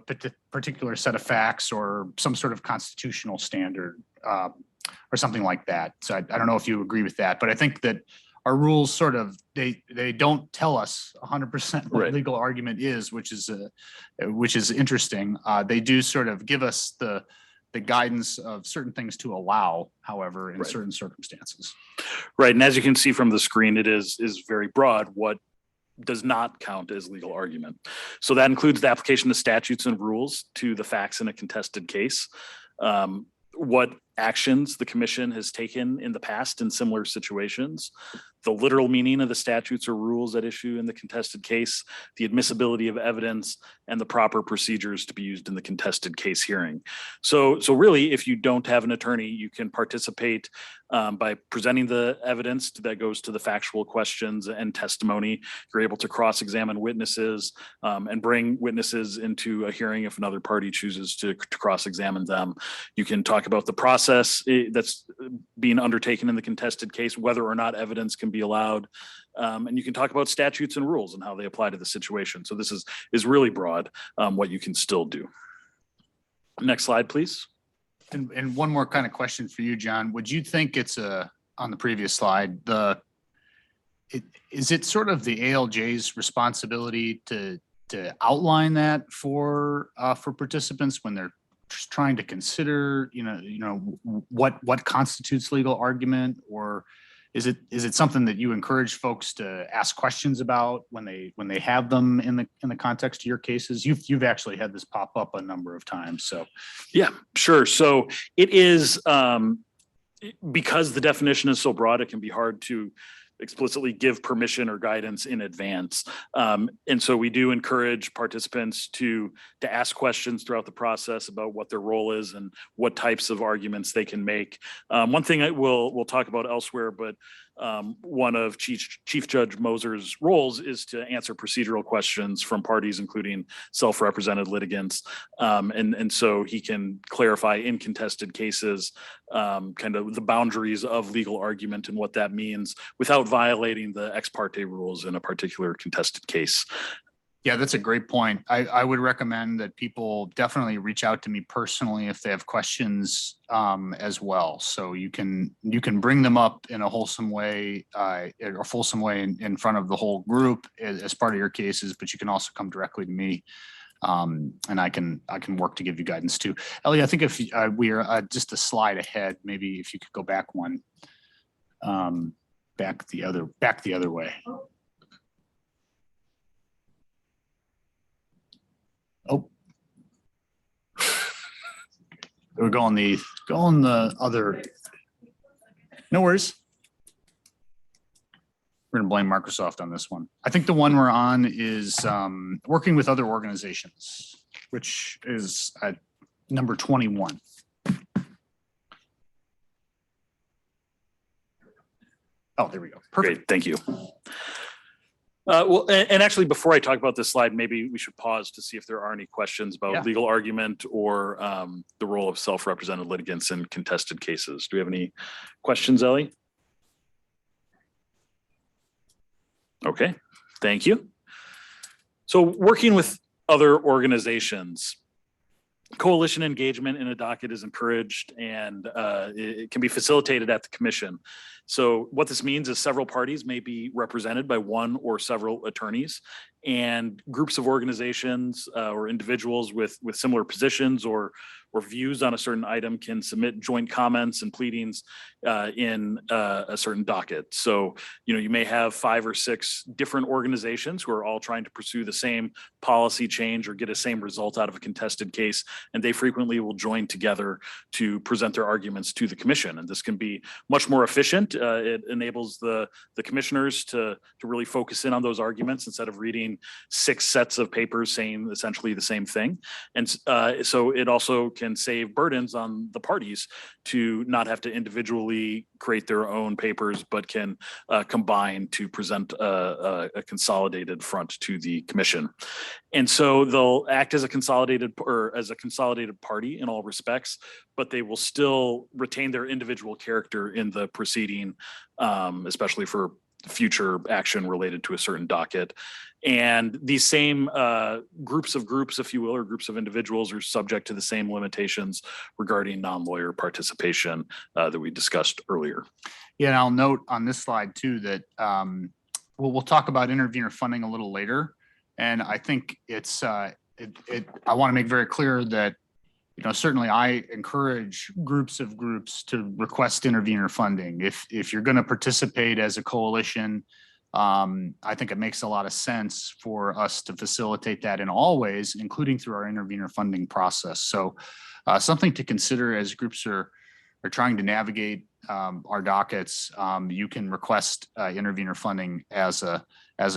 S1: particular set of facts, or some sort of constitutional standard or something like that. So I don't know if you agree with that, but I think that our rules sort of, they don't tell us 100% what
S2: Right.
S1: legal argument is, which is interesting. They do sort of give us the guidance of certain things to allow, however, in
S2: Right.
S1: certain circumstances.
S2: Right, and as you can see from the screen, it is very broad what does not count as legal argument. So that includes the application of statutes and rules to the facts in a contested case, what actions the commission has taken in the past in similar situations, the literal meaning of the statutes or rules at issue in the contested case, the admissibility of evidence, and the proper procedures to be used in the contested case hearing. So really, if you don't have an attorney, you can participate by presenting the evidence that goes to the factual questions and testimony. You're able to cross-examine witnesses and bring witnesses into a hearing if another party chooses to cross-examine them. You can talk about the process that's being undertaken in the contested case, whether or not evidence can be allowed. And you can talk about statutes and rules and how they apply to the situation. So this is really broad, what you can still do. Next slide, please.
S1: And one more kind of question for you, John. Would you think it's on the previous slide, is it sort of the ALJ's responsibility to outline that for participants when they're just trying to consider, what constitutes legal argument, or is it something that you encourage folks to ask questions about when they have them in the context of your cases? You've actually had this pop up a number of times. So
S2: yeah, sure. So it is because the definition is so broad, it can be hard to explicitly give permission or guidance in advance. And so we do encourage participants to ask questions throughout the process about what their role is and what types of arguments they can make. One thing we'll talk about elsewhere, but one of Chief Judge Moser's roles is to answer procedural questions from parties, including self-represented litigants. And so he can clarify in contested cases kind of the boundaries of legal argument and what that means without violating the ex parte rules in a particular contested case.
S1: Yeah, that's a great point. I would recommend that people definitely reach out to me personally if they have questions as well. So you can bring them up in a wholesome way, or fulsome way in front of the whole group as part of your cases, but you can also come directly to me. And I can work to give you guidance too. Ellie, I think if we are just a slide ahead, maybe if you could go back one, back the other way. Oh, we're going the other. No worries. We're gonna blame Microsoft on this one. I think the one we're on is working with other organizations, which is at number 21. Oh, there we go. Perfect.
S2: Great, thank you. Well, and actually, before I talk about this slide, maybe we should pause to see if there are any questions about legal argument or the role of self-represented litigants in contested cases. Do we have any questions, Ellie? Okay, thank you. So working with other organizations, coalition engagement in a docket is encouraged and it can be facilitated at the commission. So what this means is several parties may be represented by one or several attorneys, and groups of organizations or individuals with similar positions or views on a certain item can submit joint comments and pleadings in a certain docket. So, you may have 5 or 6 different organizations who are all trying to pursue the same policy change or get a same result out of a contested case, and they frequently will join together to present their arguments to the commission. And this can be much more efficient. It enables the commissioners to really focus in on those arguments instead of reading 6 sets of papers saying essentially the same thing. And so it also can save burdens on the parties to not have to individually create their own papers, but can combine to present a consolidated front to the commission. And so they'll act as a consolidated party in all respects, but they will still retain their individual character in the proceeding, especially for future action related to a certain docket. And these same groups, if you will, or groups of individuals are subject to the same limitations regarding non-lawyer participation that we discussed earlier.
S1: Yeah, and I'll note on this slide too that we'll talk about intervener funding a little later. And I think it's I want to make very clear that certainly I encourage groups to request intervener funding. If you're going to participate as a coalition, I think it makes a lot of sense for us to facilitate that in all ways, including through our intervener funding process. So something to consider as groups are trying to navigate our dockets. You can request intervener funding as a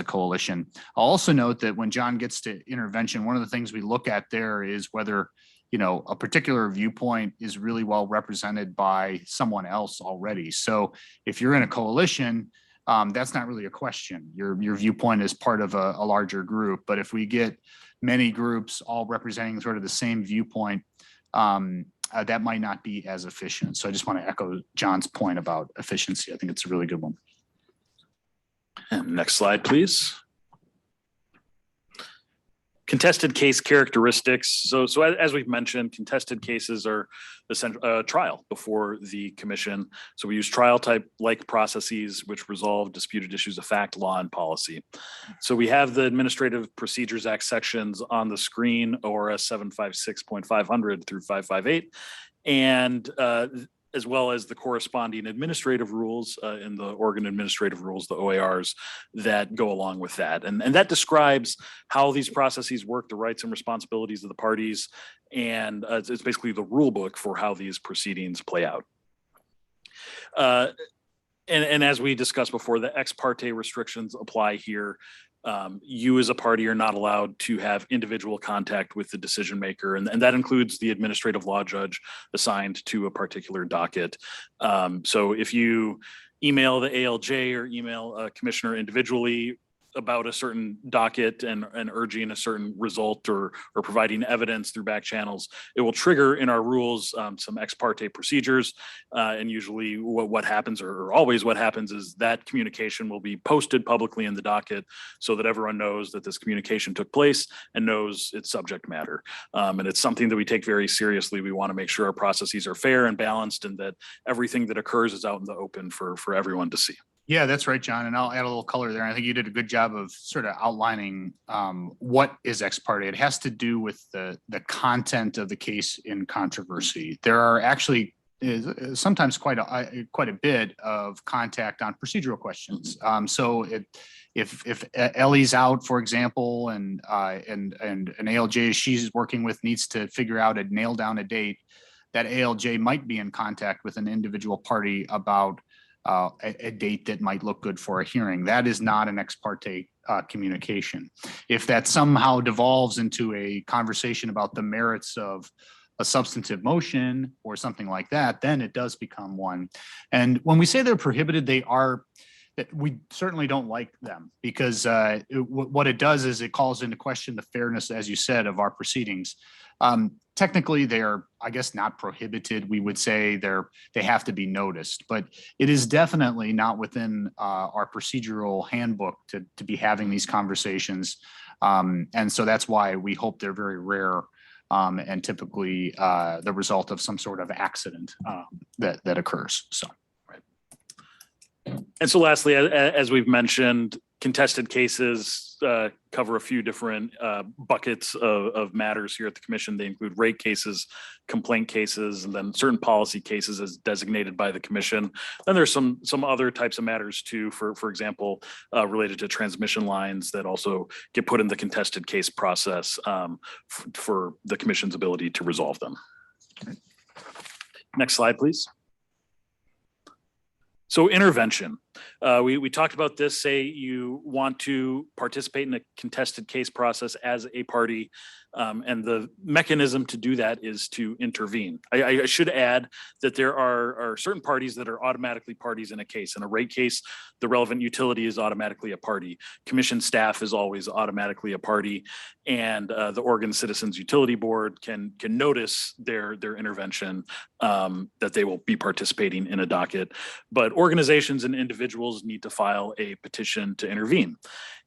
S1: coalition. I'll also note that when John gets to intervention, one of the things we look at there is whether a particular viewpoint is really well represented by someone else already. So if you're in a coalition, that's not really a question. Your viewpoint is part of a larger group. But if we get many groups all representing sort of the same viewpoint, that might not be as efficient. So I just want to echo John's point about efficiency. I think it's a really good one.
S2: And next slide, please. Contested case characteristics. So as we've mentioned, contested cases are a trial before the commission. So we use trial type like processes which resolve disputed issues of fact, law, and policy. So we have the Administrative Procedures Act sections on the screen, ORS 756.500 through 558, and as well as the corresponding administrative rules in the Oregon Administrative Rules, the OARs, that go along with that. And that describes how these processes work, the rights and responsibilities of the parties, and it's basically the rule book for how these proceedings play out. And as we discussed before, the ex parte restrictions apply here. You as a party are not allowed to have individual contact with the decision maker, and that includes the administrative law judge assigned to a particular docket. So if you email the ALJ or email a commissioner individually about a certain docket and urging a certain result or providing evidence through back channels, it will trigger in our rules some ex parte procedures. And usually what happens, or always what happens, is that communication will be posted publicly in the docket so that everyone knows that this communication took place and knows its subject matter. And it's something that we take very seriously. We want to make sure our processes are fair and balanced and that everything that occurs is out in the open for everyone to see.
S1: Yeah, that's right, John. And I'll add a little color there. I think you did a good job of sort of outlining what is ex parte. It has to do with the content of the case in controversy. There are actually sometimes quite a bit of contact on procedural questions. So if Ellie's out, for example, and an ALJ she's working with needs to figure out and nail down a date, that ALJ might be in contact with an individual party about a date that might look good for a hearing. That is not an ex parte communication. If that somehow devolves into a conversation about the merits of a substantive motion or something like that, then it does become one. And when we say they're prohibited, we certainly don't like them, because what it does is it calls into question the fairness, as you said, of our proceedings. Technically, they're, I guess, not prohibited. We would say they have to be noticed, but it is definitely not within our procedural handbook to be having these conversations. And so that's why we hope they're very rare and typically the result of some sort of accident that occurs. So.
S2: And so lastly, as we've mentioned, contested cases cover a few different buckets of matters here at the commission. They include rate cases, complaint cases, and then certain policy cases as designated by the commission. Then there's some other types of matters too, for example, related to transmission lines that also get put in the contested case process for the commission's ability to resolve them. Next slide, please. So intervention, we talked about this. Say you want to participate in a contested case process as a party, and the mechanism to do that is to intervene. I should add that there are certain parties that are automatically parties in a case. In a rate case, the relevant utility is automatically a party. Commission staff is always automatically a party, and the Oregon Citizens Utility Board can notice their intervention that they will be participating in a docket. But organizations and individuals need to file a petition to intervene.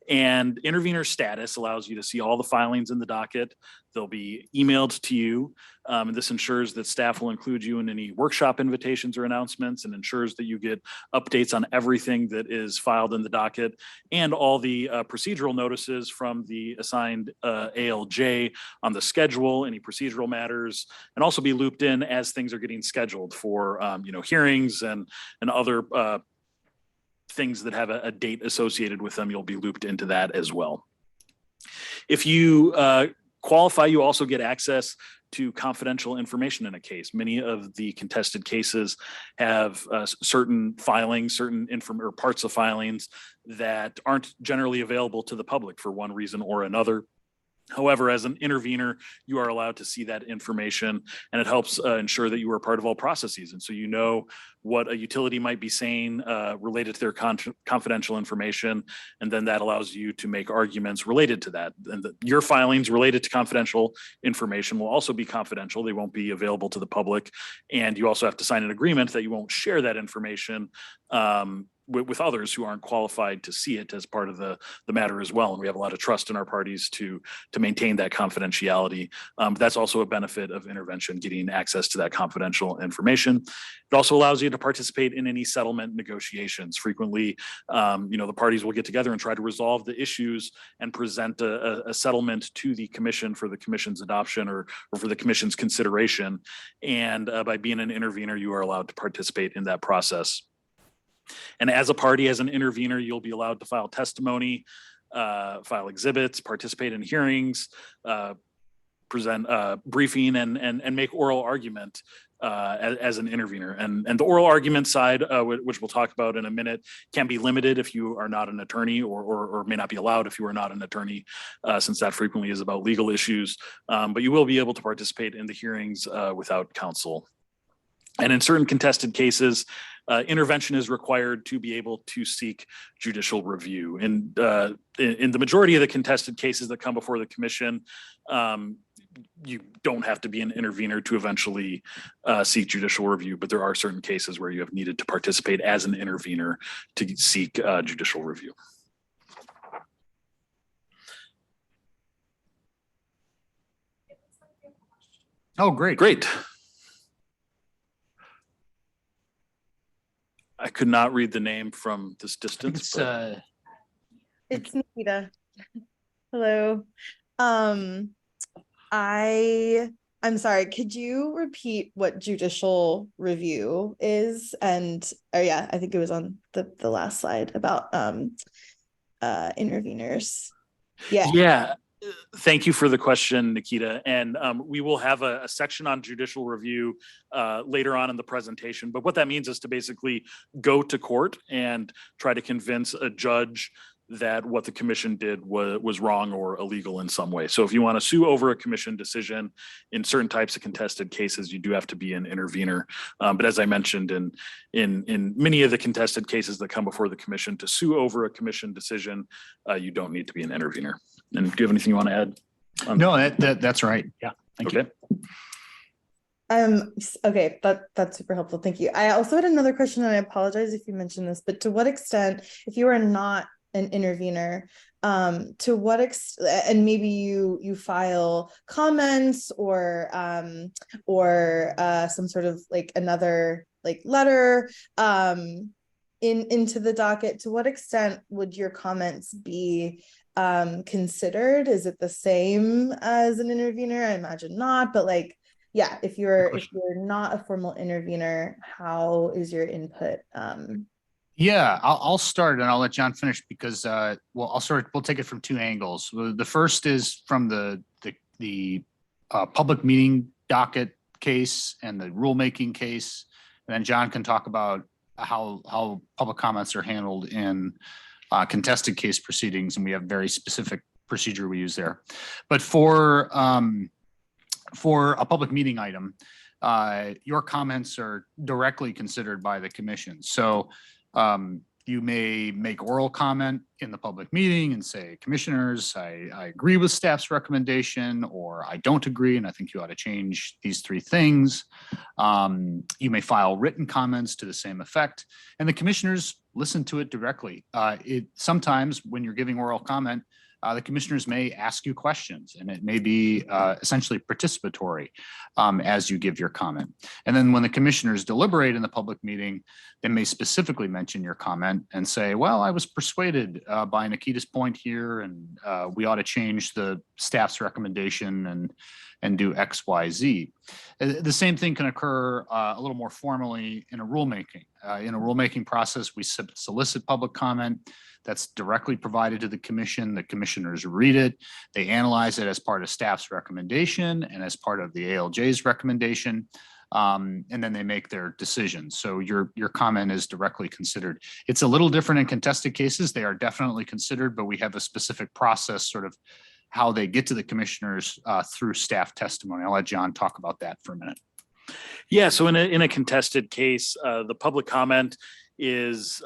S2: And intervener status allows you to see all the filings in the docket. They'll be emailed to you. And this ensures that staff will include you in any workshop invitations or announcements, and ensures that you get updates on everything that is filed in the docket and all the procedural notices from the assigned ALJ on the schedule, any procedural matters, and also be looped in as things are getting scheduled for hearings and other things that have a date associated with them. You'll be looped into that as well. If you qualify, you also get access to confidential information in a case. Many of the contested cases have certain filings, or parts of filings that aren't generally available to the public for one reason or another. However, as an intervener, you are allowed to see that information, and it helps ensure that you are part of all processes. And so you know what a utility might be saying related to their confidential information, and then that allows you to make arguments related to that. And your filings related to confidential information will also be confidential. They won't be available to the public. And you also have to sign an agreement that you won't share that information with others who aren't qualified to see it as part of the matter as well. And we have a lot of trust in our parties to maintain that confidentiality. That's also a benefit of intervention, getting access to that confidential information. It also allows you to participate in any settlement negotiations. Frequently, the parties will get together and try to resolve the issues and present a settlement to the commission for the commission's adoption or for the commission's consideration. And by being an intervener, you are allowed to participate in that process. And as a party, as an intervener, you'll be allowed to file testimony, file exhibits, participate in hearings, present briefing and make oral argument as an intervener. And the oral argument side, which we'll talk about in a minute, can be limited if you are not an attorney, or may not be allowed if you are not an attorney, since that frequently is about legal issues. But you will be able to participate in the hearings without counsel. And in certain contested cases, intervention is required to be able to seek judicial review. And in the majority of the contested cases that come before the commission, you don't have to be an intervener to eventually seek judicial review, but there are certain cases where you have needed to participate as an intervener to seek judicial review.
S1: Oh, great.
S2: Great. I could not read the name from this distance.
S3: It's Nikita. Hello. I'm sorry, could you repeat what judicial review is? And oh yeah, I think it was on the last slide about interveners.
S2: Yeah. Thank you for the question, Nikita. And we will have a section on judicial review later on in the presentation. But what that means is to basically go to court and try to convince a judge that what the commission did was wrong or illegal in some way. So if you want to sue over a commission decision in certain types of contested cases, you do have to be an intervener. But as I mentioned, in many of the contested cases that come before the commission, to sue over a commission decision, you don't need to be an intervener. And do you have anything you want to add?
S1: No, that's right. Yeah. Thank you.
S3: Okay, that's super helpful. Thank you. I also had another question, and I apologize if you mentioned this, but to what extent, if you are not an intervener, to what extent, and maybe you file comments or some sort of like another like letter into the docket, to what extent would your comments be considered? Is it the same as an intervener? I imagine not, but like, yeah, if you're not a formal intervener, how is your input?
S1: Yeah, I'll start and I'll let John finish because we'll take it from two angles. The first is from the public meeting docket case and the rulemaking case, and then John can talk about how public comments are handled in contested case proceedings, and we have very specific procedure we use there. But for a public meeting item, your comments are directly considered by the commission. So you may make oral comment in the public meeting and say, commissioners, I agree with staff's recommendation, or I don't agree, and I think you ought to change these three things. You may file written comments to the same effect, and the commissioners listen to it directly. Sometimes when you're giving oral comment, the commissioners may ask you questions, and it may be essentially participatory as you give your comment. And then when the commissioners deliberate in the public meeting, they may specifically mention your comment and say, well, I was persuaded by Nikita's point here, and we ought to change the staff's recommendation and do X, Y, Z. The same thing can occur a little more formally in a rulemaking. In a rulemaking process, we solicit public comment that's directly provided to the commission. The commissioners read it, they analyze it as part of staff's recommendation and as part of the ALJ's recommendation, and then they make their decision. So your comment is directly considered. It's a little different in contested cases. They are definitely considered, but we have a specific process, sort of how they get to the commissioners through staff testimony. I'll let John talk about that for a minute.
S2: Yeah, so in a contested case, the public comment is,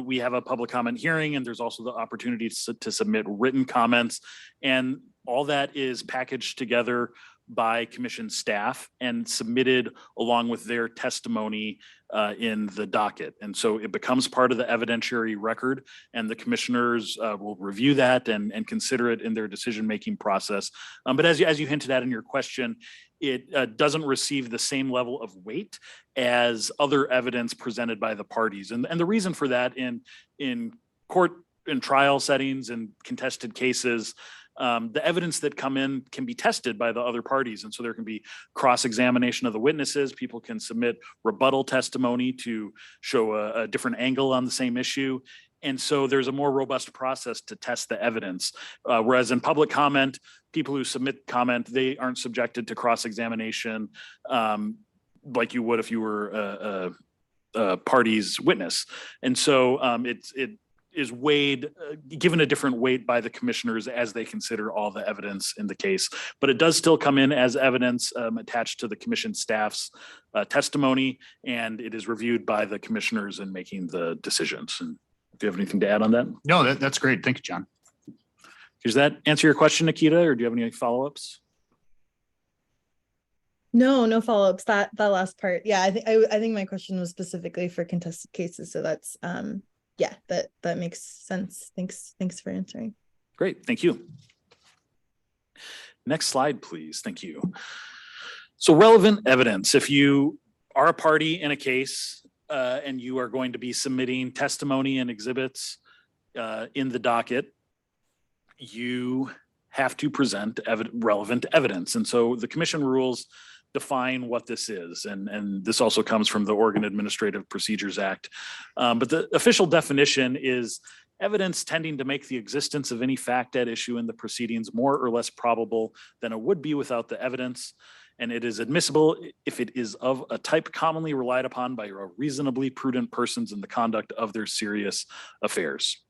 S2: we have a public comment hearing, and there's also the opportunity to submit written comments, and all that is packaged together by commission staff and submitted along with their testimony in the docket. And so it becomes part of the evidentiary record, and the commissioners will review that and consider it in their decision-making process. But as you hinted at in your question, it doesn't receive the same level of weight as other evidence presented by the parties. And the reason for that in court and trial settings and contested cases, the evidence that come in can be tested by the other parties. And so there can be cross-examination of the witnesses. People can submit rebuttal testimony to show a different angle on the same issue. And so there's a more robust process to test the evidence. Whereas in public comment, people who submit comment, they aren't subjected to cross-examination like you would if you were a party's witness. And so it is weighed, given a different weight by the commissioners as they consider all the evidence in the case. But it does still come in as evidence attached to the commission staff's testimony, and it is reviewed by the commissioners in making the decisions. And do you have anything to add on that?
S1: No, that's great. Thank you, John.
S2: Does that answer your question, Nikita, or do you have any follow-ups?
S3: No follow-ups. That last part. Yeah, I think my question was specifically for contested cases. So that's yeah, that makes sense. Thanks for answering.
S2: Great, thank you. Next slide, please. Thank you. So relevant evidence. If you are a party in a case and you are going to be submitting testimony and exhibits in the docket, you have to present relevant evidence. And so the commission rules define what this is. And this also comes from the Oregon Administrative Procedures Act. But the official definition is evidence tending to make the existence of any fact at issue in the proceedings more or less probable than it would be without the evidence. And it is admissible if it is of a type commonly relied upon by reasonably prudent persons in the conduct of their serious affairs.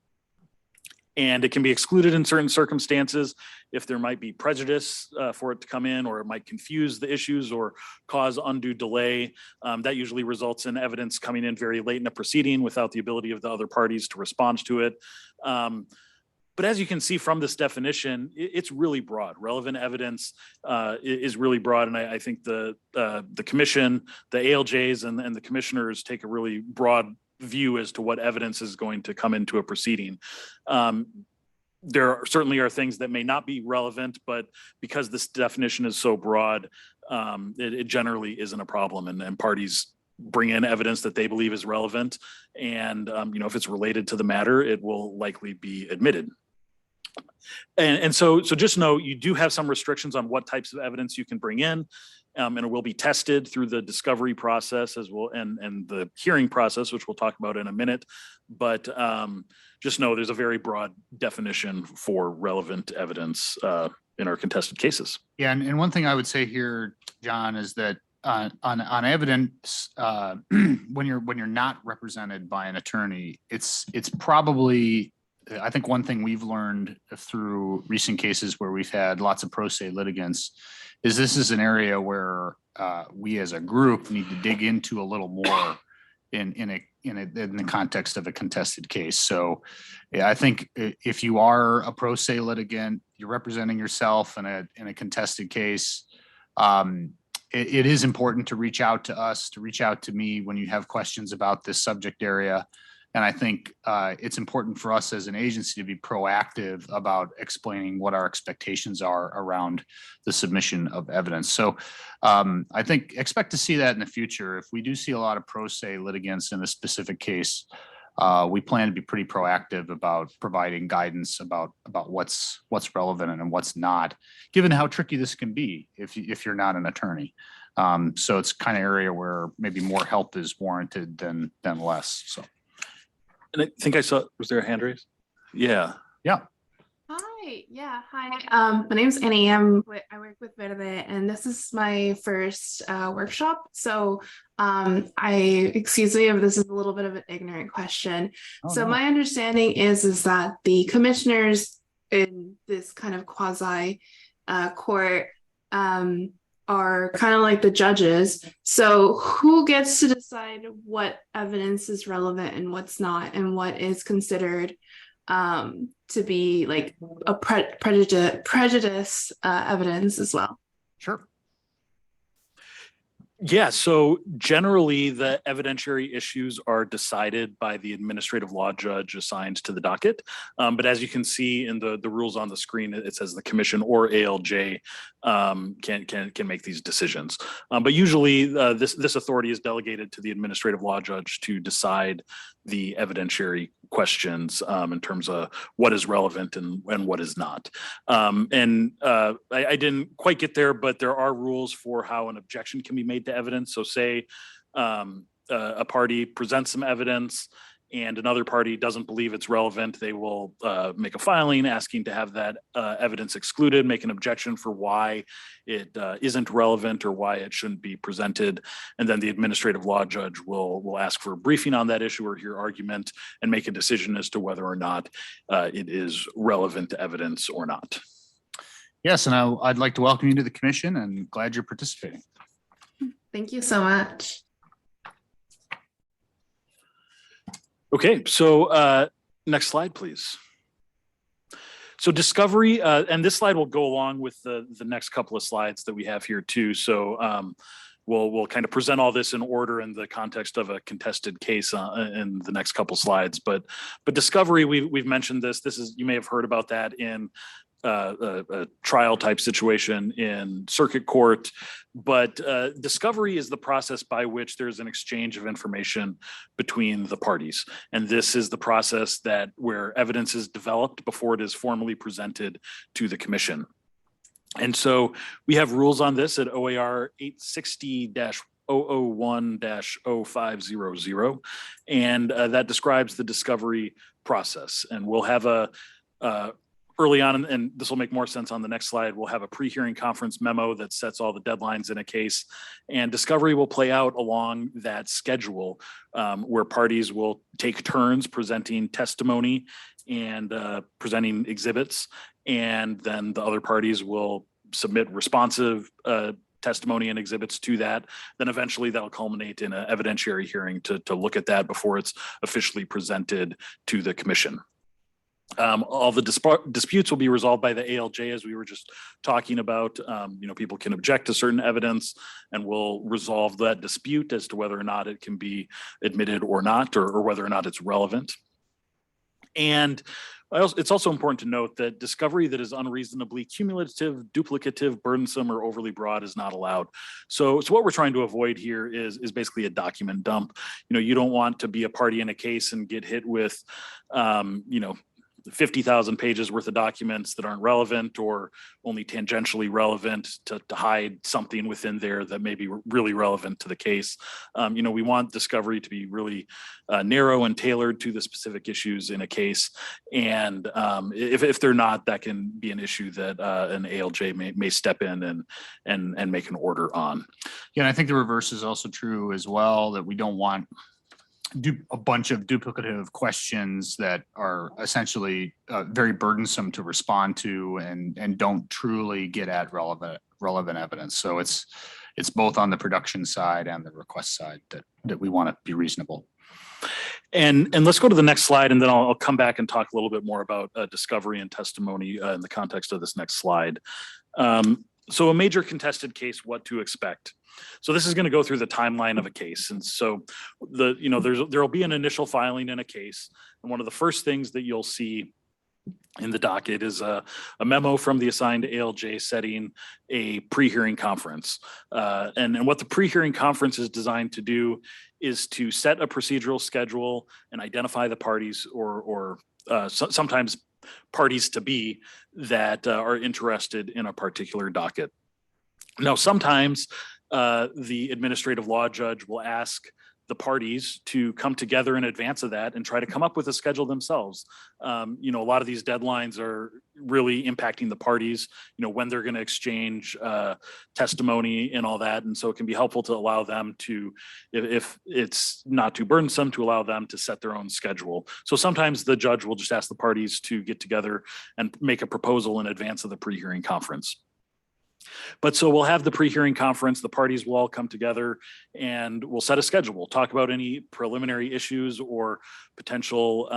S2: And it can be excluded in certain circumstances if there might be prejudice for it to come in, or it might confuse the issues or cause undue delay. That usually results in evidence coming in very late in a proceeding without the ability of the other parties to respond to it. But as you can see from this definition, it's really broad. Relevant evidence is really broad. And I think the commission, the ALJs and the commissioners take a really broad view as to what evidence is going to come into a proceeding. There certainly are things that may not be relevant, but because this definition is so broad, it generally isn't a problem. And parties bring in evidence that they believe is relevant. And if it's related to the matter, it will likely be admitted. And so just know you do have some restrictions on what types of evidence you can bring in. And it will be tested through the discovery process as well, and the hearing process, which we'll talk about in a minute. But just know there's a very broad definition for relevant evidence in our contested cases.
S1: Yeah, and one thing I would say here, John, is that on evidence, when you're not represented by an attorney, it's probably, I think one thing we've learned through recent cases where we've had lots of pro se litigants is this is an area where we as a group need to dig into a little more in the context of a contested case. So yeah, I think if you are a pro se litigant, you're representing yourself in a contested case, it is important to reach out to us, to reach out to me when you have questions about this subject area. And I think it's important for us as an agency to be proactive about explaining what our expectations are around the submission of evidence. So I think expect to see that in the future. If we do see a lot of pro se litigants in a specific case, we plan to be pretty proactive about providing guidance about what's relevant and what's not, given how tricky this can be if you're not an attorney. So it's kind of area where maybe more help is warranted than less. So.
S2: And I think I saw, was there a hand raise? Yeah.
S1: Yeah.
S4: Hi. Yeah. Hi. My name's Annie. I work with Verde, and this is my first workshop. So excuse me if this is a little bit of an ignorant question. So my understanding is that the commissioners in this kind of quasi court are kind of like the judges. So who gets to decide what evidence is relevant and what's not, and what is considered to be like a prejudice evidence as well?
S1: Sure.
S2: Yeah, so generally the evidentiary issues are decided by the administrative law judge assigned to the docket. But as you can see in the rules on the screen, it says the commission or ALJ can make these decisions. But usually this authority is delegated to the administrative law judge to decide the evidentiary questions in terms of what is relevant and what is not. I didn't quite get there, but there are rules for how an objection can be made to evidence. So say a party presents some evidence and another party doesn't believe it's relevant, they will make a filing asking to have that evidence excluded, make an objection for why it isn't relevant or why it shouldn't be presented. And then the administrative law judge will ask for a briefing on that issue or hear argument and make a decision as to whether or not it is relevant evidence or not.
S1: Yes, and I'd like to welcome you to the commission and glad you're participating.
S4: Thank you so much.
S2: Okay, so next slide, please. So discovery, and this slide will go along with the next couple of slides that we have here too. So we'll kind of present all this in order in the context of a contested case in the next couple slides. But discovery, we've mentioned this. This is, you may have heard about that in a trial type situation in circuit court, but discovery is the process by which there's an exchange of information between the parties. And this is the process where evidence is developed before it is formally presented to the commission. And so we have rules on this at OAR 860-001-0500, and that describes the discovery process. And we'll have early on, and this will make more sense on the next slide, we'll have a pre-hearing conference memo that sets all the deadlines in a case, and discovery will play out along that schedule where parties will take turns presenting testimony and presenting exhibits, and then the other parties will submit responsive testimony and exhibits to that. Then eventually that'll culminate in an evidentiary hearing to look at that before it's officially presented to the commission. All the disputes will be resolved by the ALJ, as we were just talking about. People can object to certain evidence, and we'll resolve that dispute as to whether or not it can be admitted or not, or whether or not it's relevant. And it's also important to note that discovery that is unreasonably cumulative, duplicative, burdensome, or overly broad is not allowed. So what we're trying to avoid here is basically a document dump. You don't want to be a party in a case and get hit with 50,000 pages worth of documents that aren't relevant or only tangentially relevant to hide something within there that may be really relevant to the case. We want discovery to be really narrow and tailored to the specific issues in a case. And if they're not, that can be an issue that an ALJ may step in and make an order on.
S1: Yeah, and I think the reverse is also true as well, that we don't want a bunch of duplicative questions that are essentially very burdensome to respond to and don't truly get at relevant evidence. So it's both on the production side and the request side that we want to be reasonable.
S2: And let's go to the next slide, and then I'll come back and talk a little bit more about discovery and testimony in the context of this next slide. So a major contested case, what to expect. So this is going to go through the timeline of a case. And so there'll be an initial filing in a case. And one of the first things that you'll see in the docket is a memo from the assigned ALJ setting a pre-hearing conference. And what the pre-hearing conference is designed to do is to set a procedural schedule and identify the parties or sometimes parties to be that are interested in a particular docket. Now, sometimes the administrative law judge will ask the parties to come together in advance of that and try to come up with a schedule themselves. A lot of these deadlines are really impacting the parties, when they're going to exchange testimony and all that. And so it can be helpful to allow them to, if it's not too burdensome, to allow them to set their own schedule. So sometimes the judge will just ask the parties to get together and make a proposal in advance of the pre-hearing conference. But so we'll have the pre-hearing conference, the parties will all come together and we'll set a schedule. We'll talk about any preliminary issues or potential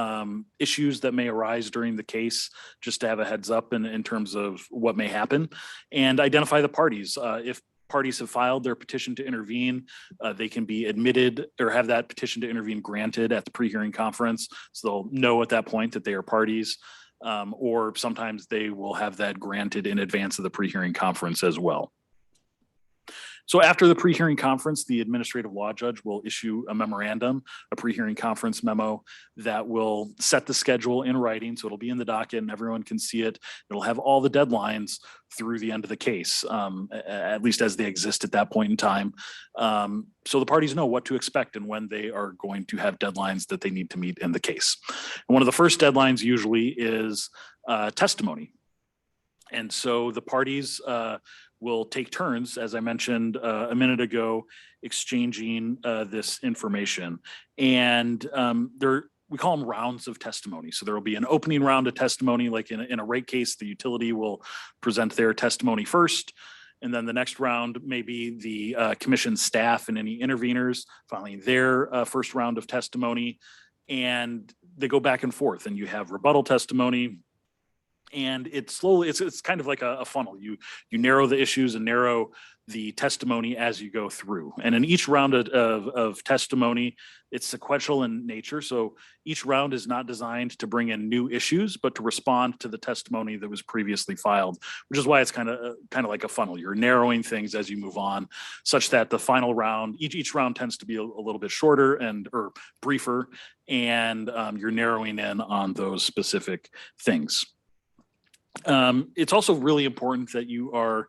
S2: issues that may arise during the case, just to have a heads up in terms of what may happen, and identify the parties. If parties have filed their petition to intervene, they can be admitted or have that petition to intervene granted at the pre-hearing conference. So they'll know at that point that they are parties. Or sometimes they will have that granted in advance of the pre-hearing conference as well. So after the pre-hearing conference, the administrative law judge will issue a memorandum, a pre-hearing conference memo that will set the schedule in writing. So it'll be in the docket and everyone can see it. It'll have all the deadlines through the end of the case, at least as they exist at that point in time. So the parties know what to expect and when they are going to have deadlines that they need to meet in the case. And one of the first deadlines usually is testimony. And so the parties will take turns, as I mentioned a minute ago, exchanging this information. And we call them rounds of testimony. So there will be an opening round of testimony, like in a rate case, the utility will present their testimony first. And then the next round may be the commission staff and any interveners filing their first round of testimony. And they go back and forth, and you have rebuttal testimony. And it's kind of like a funnel. You narrow the issues and narrow the testimony as you go through. And in each round of testimony, it's sequential in nature. So each round is not designed to bring in new issues, but to respond to the testimony that was previously filed, which is why it's kind of like a funnel. You're narrowing things as you move on, such that the final round, each round tends to be a little bit shorter or briefer, and you're narrowing in on those specific things. It's also really important that you are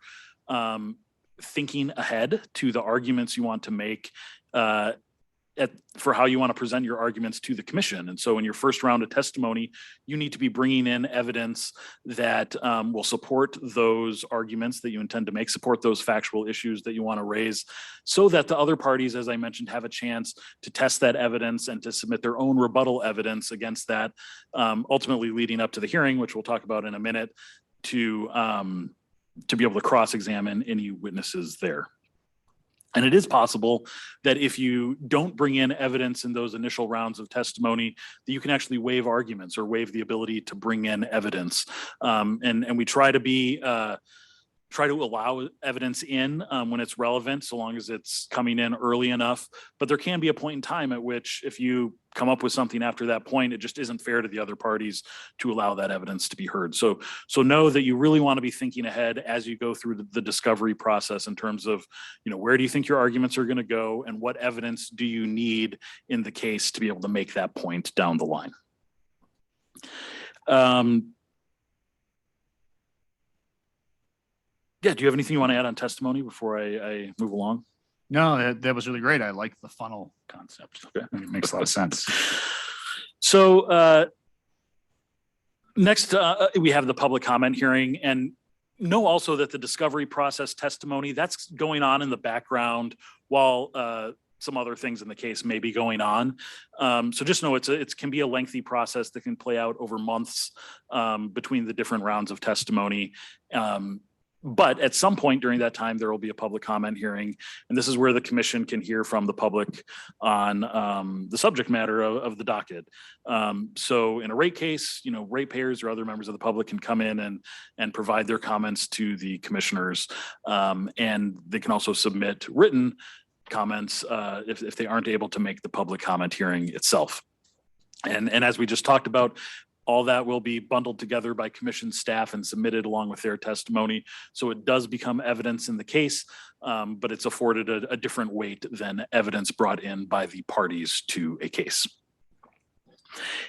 S2: thinking ahead to the arguments you want to make for how you want to present your arguments to the commission. And so in your first round of testimony, you need to be bringing in evidence that will support those arguments that you intend to make, support those factual issues that you want to raise, so that the other parties, as I mentioned, have a chance to test that evidence and to submit their own rebuttal evidence against that, ultimately leading up to the hearing, which we'll talk about in a minute, to be able to cross-examine any witnesses there. And it is possible that if you don't bring in evidence in those initial rounds of testimony, that you can actually waive arguments or waive the ability to bring in evidence. And we try to allow evidence in when it's relevant, so long as it's coming in early enough. But there can be a point in time at which, if you come up with something after that point, it just isn't fair to the other parties to allow that evidence to be heard. So know that you really want to be thinking ahead as you go through the discovery process in terms of, where do you think your arguments are going to go, and what evidence do you need in the case to be able to make that point down the line. Yeah, do you have anything you want to add on testimony before I move along?
S1: No, that was really great. I like the funnel concept.
S2: Okay.
S1: It makes a lot of sense.
S2: So next, we have the public comment hearing, and know also that the discovery process testimony, that's going on in the background while some other things in the case may be going on. So just know it can be a lengthy process that can play out over months between the different rounds of testimony. But at some point during that time, there will be a public comment hearing. And this is where the commission can hear from the public on the subject matter of the docket. So in a rate case, ratepayers or other members of the public can come in and provide their comments to the commissioners. And they can also submit written comments if they aren't able to make the public comment hearing itself. And as we just talked about, all that will be bundled together by commission staff and submitted along with their testimony. So it does become evidence in the case, but it's afforded a different weight than evidence brought in by the parties to a case.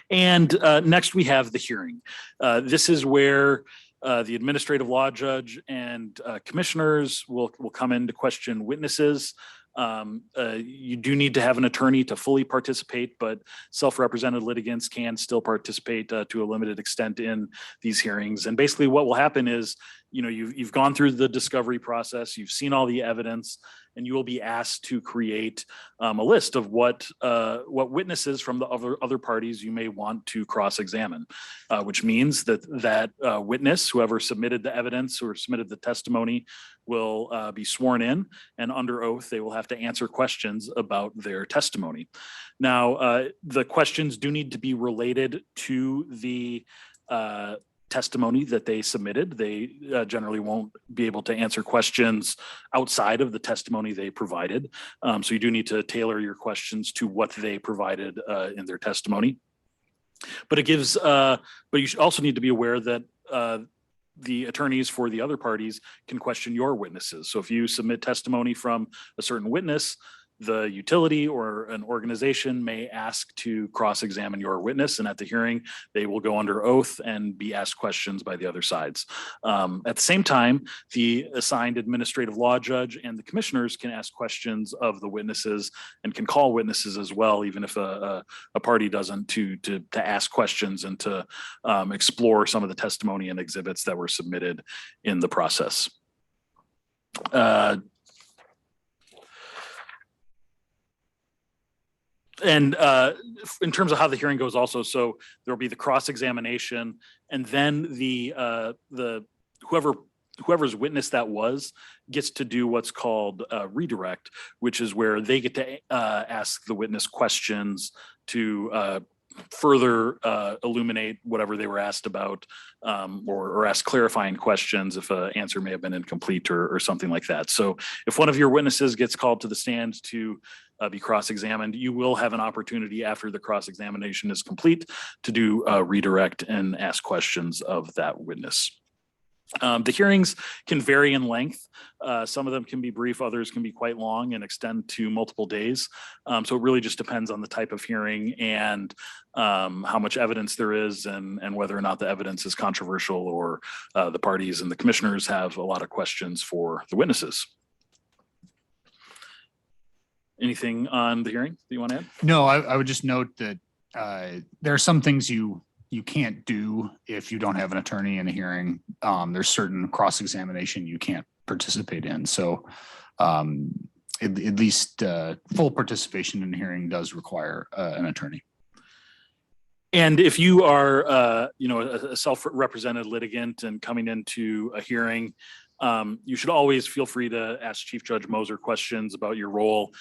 S2: And next we have the hearing. This is where the administrative law judge and commissioners will come in to question witnesses. You do need to have an attorney to fully participate, but self-represented litigants can still participate to a limited extent in these hearings. And basically what will happen is, you've gone through the discovery process, you've seen all the evidence, and you will be asked to create a list of what witnesses from the other parties you may want to cross-examine, which means that witness, whoever submitted the evidence or submitted the testimony, will be sworn in, and under oath they will have to answer questions about their testimony. Now, the questions do need to be related to the testimony that they submitted. They generally won't be able to answer questions outside of the testimony they provided. So you do need to tailor your questions to what they provided in their testimony. But it gives, but you should also need to be aware that the attorneys for the other parties can question your witnesses. So if you submit testimony from a certain witness, the utility or an organization may ask to cross-examine your witness, and at the hearing, they will go under oath and be asked questions by the other sides. At the same time, the assigned administrative law judge and the commissioners can ask questions of the witnesses and can call witnesses as well, even if a party doesn't, to ask questions and to explore some of the testimony and exhibits that were submitted in the process. And in terms of how the hearing goes also, so there'll be the cross-examination, and then whoever's witness that was gets to do what's called redirect, which is where they get to ask the witness questions to further illuminate whatever they were asked about, or ask clarifying questions if an answer may have been incomplete or something like that. So if one of your witnesses gets called to the stand to be cross-examined, you will have an opportunity after the cross-examination is complete to do redirect and ask questions of that witness. The hearings can vary in length. Some of them can be brief, others can be quite long and extend to multiple days. So it really just depends on the type of hearing and how much evidence there is, and whether or not the evidence is controversial, or the parties and the commissioners have a lot of questions for the witnesses. Anything on the hearing that you want to add?
S1: No, I would just note that there are some things you can't do if you don't have an attorney in a hearing. There's certain cross-examination you can't participate in. So at least full participation in a hearing does require an attorney.
S2: And if you are, a self-represented litigant and coming into a hearing, you should always feel free to ask Chief Judge Moser questions about your role.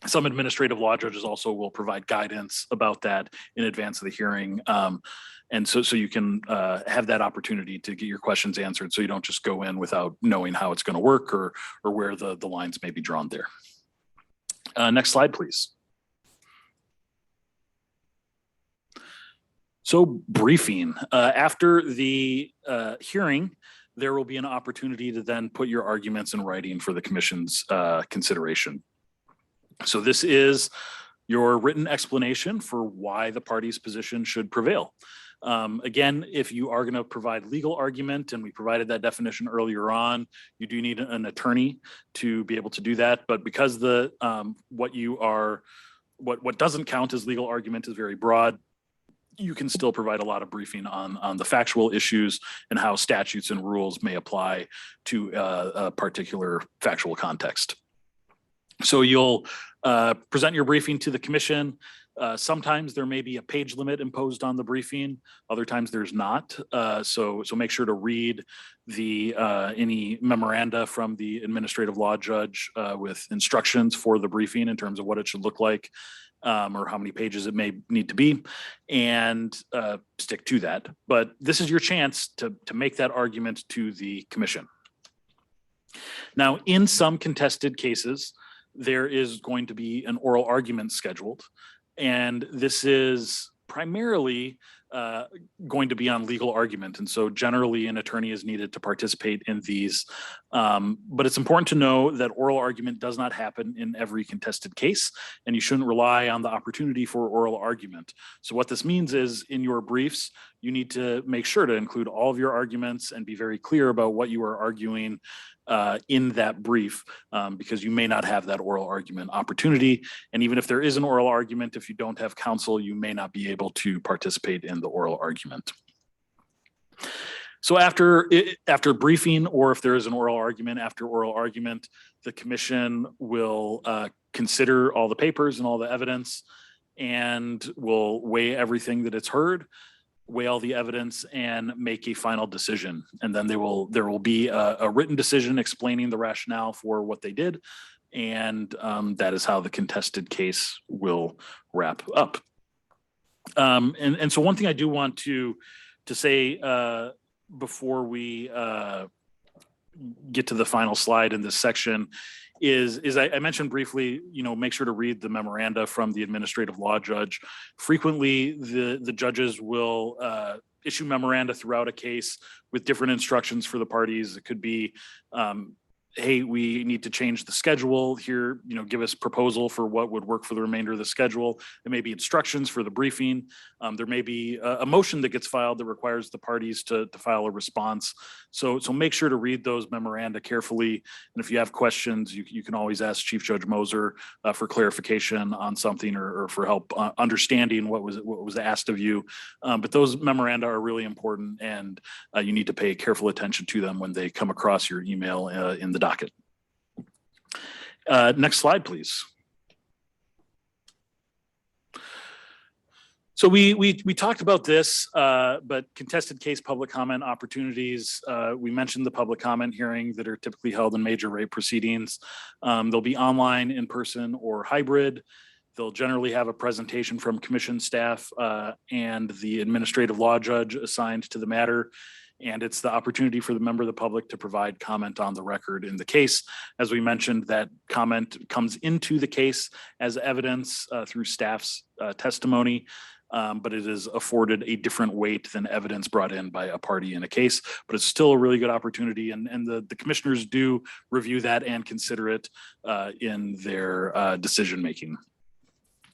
S2: Some administrative law judges also will provide guidance about that in advance of the hearing. And so you can have that opportunity to get your questions answered, so you don't just go in without knowing how it's going to work or where the lines may be drawn there. Next slide, please. So briefing. After the hearing, there will be an opportunity to then put your arguments in writing for the commission's consideration. So this is your written explanation for why the party's position should prevail. Again, if you are going to provide legal argument, and we provided that definition earlier on, you do need an attorney to be able to do that. But because what doesn't count as legal argument is very broad, you can still provide a lot of briefing on the factual issues and how statutes and rules may apply to a particular factual context. So you'll present your briefing to the commission. Sometimes there may be a page limit imposed on the briefing. Other times there's not. So make sure to read any memoranda from the administrative law judge with instructions for the briefing in terms of what it should look like, or how many pages it may need to be, and stick to that. But this is your chance to make that argument to the commission. Now, in some contested cases, there is going to be an oral argument scheduled, and this is primarily going to be on legal argument. And so generally an attorney is needed to participate in these. But it's important to know that oral argument does not happen in every contested case, and you shouldn't rely on the opportunity for oral argument. So what this means is, in your briefs, you need to make sure to include all of your arguments and be very clear about what you are arguing in that brief, because you may not have that oral argument opportunity. And even if there is an oral argument, if you don't have counsel, you may not be able to participate in the oral argument. So after briefing, or if there is an oral argument, after oral argument, the commission will consider all the papers and all the evidence, and will weigh everything that it's heard, weigh all the evidence, and make a final decision. And then there will be a written decision explaining the rationale for what they did. And that is how the contested case will wrap up. And so one thing I do want to say before we get to the final slide in this section is I mentioned briefly, make sure to read the memoranda from the administrative law judge. Frequently, the judges will issue memoranda throughout a case with different instructions for the parties. It could be, hey, we need to change the schedule here, give us proposal for what would work for the remainder of the schedule. There may be instructions for the briefing. There may be a motion that gets filed that requires the parties to file a response. So make sure to read those memoranda carefully. And if you have questions, you can always ask Chief Judge Moser for clarification on something or for help understanding what was asked of you. But those memoranda are really important, and you need to pay careful attention to them when they come across your email in the docket. Next slide, please. So we talked about this, but contested case public comment opportunities. We mentioned the public comment hearing that are typically held in major rate proceedings. They'll be online, in person, or hybrid. They'll generally have a presentation from commission staff and the administrative law judge assigned to the matter. And it's the opportunity for the member of the public to provide comment on the record in the case. As we mentioned, that comment comes into the case as evidence through staff's testimony, but it is afforded a different weight than evidence brought in by a party in a case. But it's still a really good opportunity, and the commissioners do review that and consider it in their decision making.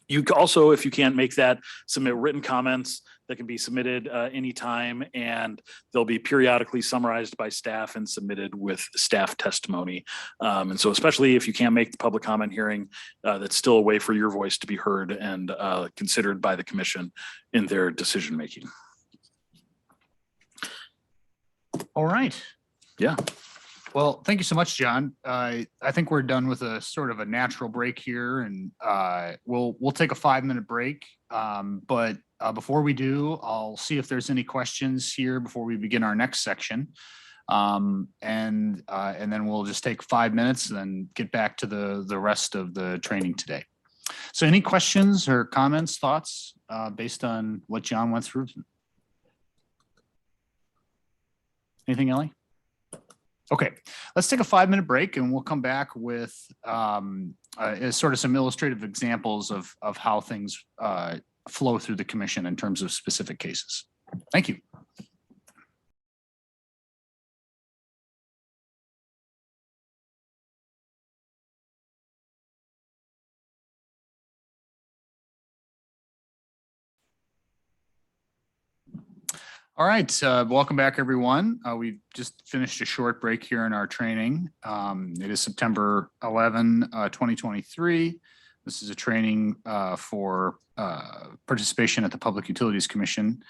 S2: You can also, if you can't make that, submit written comments that can be submitted anytime, and they'll be periodically summarized by staff and submitted with staff testimony. And so especially if you can't make the public comment hearing, that's still a way for your voice to be heard and considered by the commission in their decision making.
S1: All right.
S2: Yeah.
S1: Well, thank you so much, John. I think we're done with a sort of a natural break here, and we'll take a 5-minute break. But before we do, I'll see if there's any questions here before we begin our next section. And then we'll just take 5 minutes and then get back to the rest of the training today. So any questions or comments, thoughts based on what John went through? Anything, Ellie? Okay, let's take a 5-minute break, and we'll come back with sort of some illustrative examples of how things flow through the commission in terms of specific cases. Thank you. All right, welcome back, everyone. We've just finished a short break here in our training. It is September 11, 2023. This is a training for participation at the Public Utilities Commission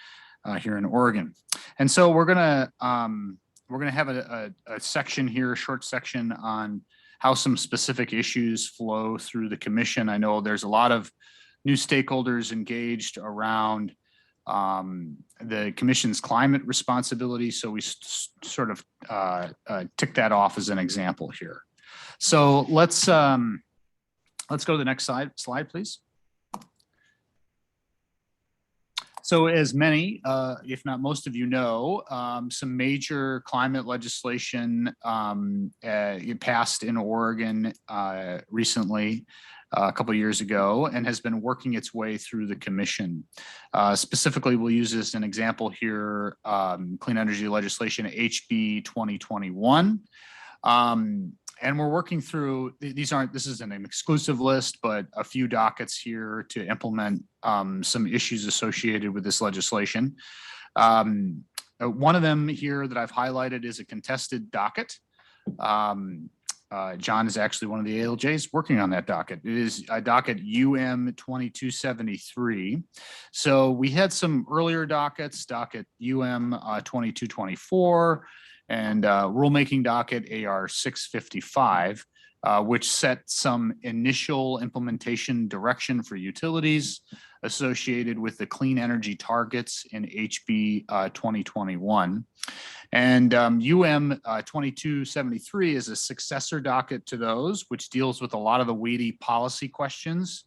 S1: here in Oregon. And so we're gonna have a section here, a short section on how some specific issues flow through the commission. I know there's a lot of new stakeholders engaged around the commission's climate responsibility. So we sort of tick that off as an example here. So let's go to the next slide, please. So as many, if not most of you know, some major climate legislation passed in Oregon recently, a couple of years ago, and has been working its way through the commission. Specifically, we'll use this as an example here, clean energy legislation HB 2021. And we're working through, this isn't an exclusive list, but a few dockets here to implement some issues associated with this legislation. One of them here that I've highlighted is a contested docket. John is actually one of the ALJs working on that docket. It is a docket UM 2273. So we had some earlier dockets, docket UM 2224 and rulemaking docket AR 655, which set some initial implementation direction for utilities associated with the clean energy targets in HB 2021. And UM 2273 is a successor docket to those, which deals with a lot of the weighty policy questions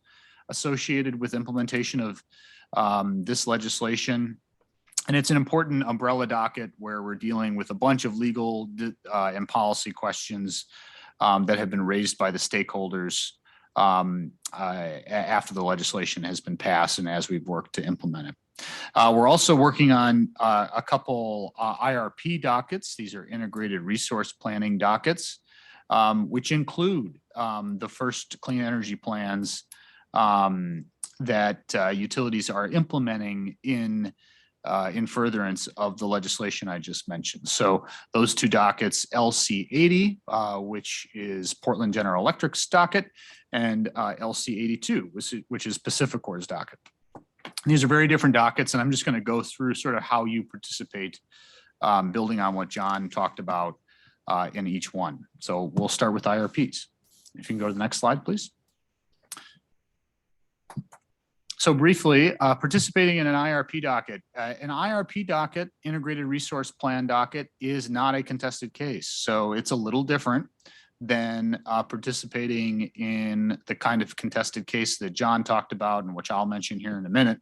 S1: associated with implementation of this legislation. And it's an important umbrella docket where we're dealing with a bunch of legal and policy questions that have been raised by the stakeholders after the legislation has been passed and as we've worked to implement it. We're also working on a couple IRP dockets. These are integrated resource planning dockets, which include the first clean energy plans that utilities are implementing in furtherance of the legislation I just mentioned. So those two dockets, LC 80, which is Portland General Electric's docket, and LC 82, which is PacifiCorp's docket. These are very different dockets, and I'm just going to go through sort of how you participate, building on what John talked about in each one. So we'll start with IRPs. If you can go to the next slide, please. So briefly, participating in an IRP docket, integrated resource plan docket, is not a contested case. So it's a little different than participating in the kind of contested case that John talked about, and which I'll mention here in a minute.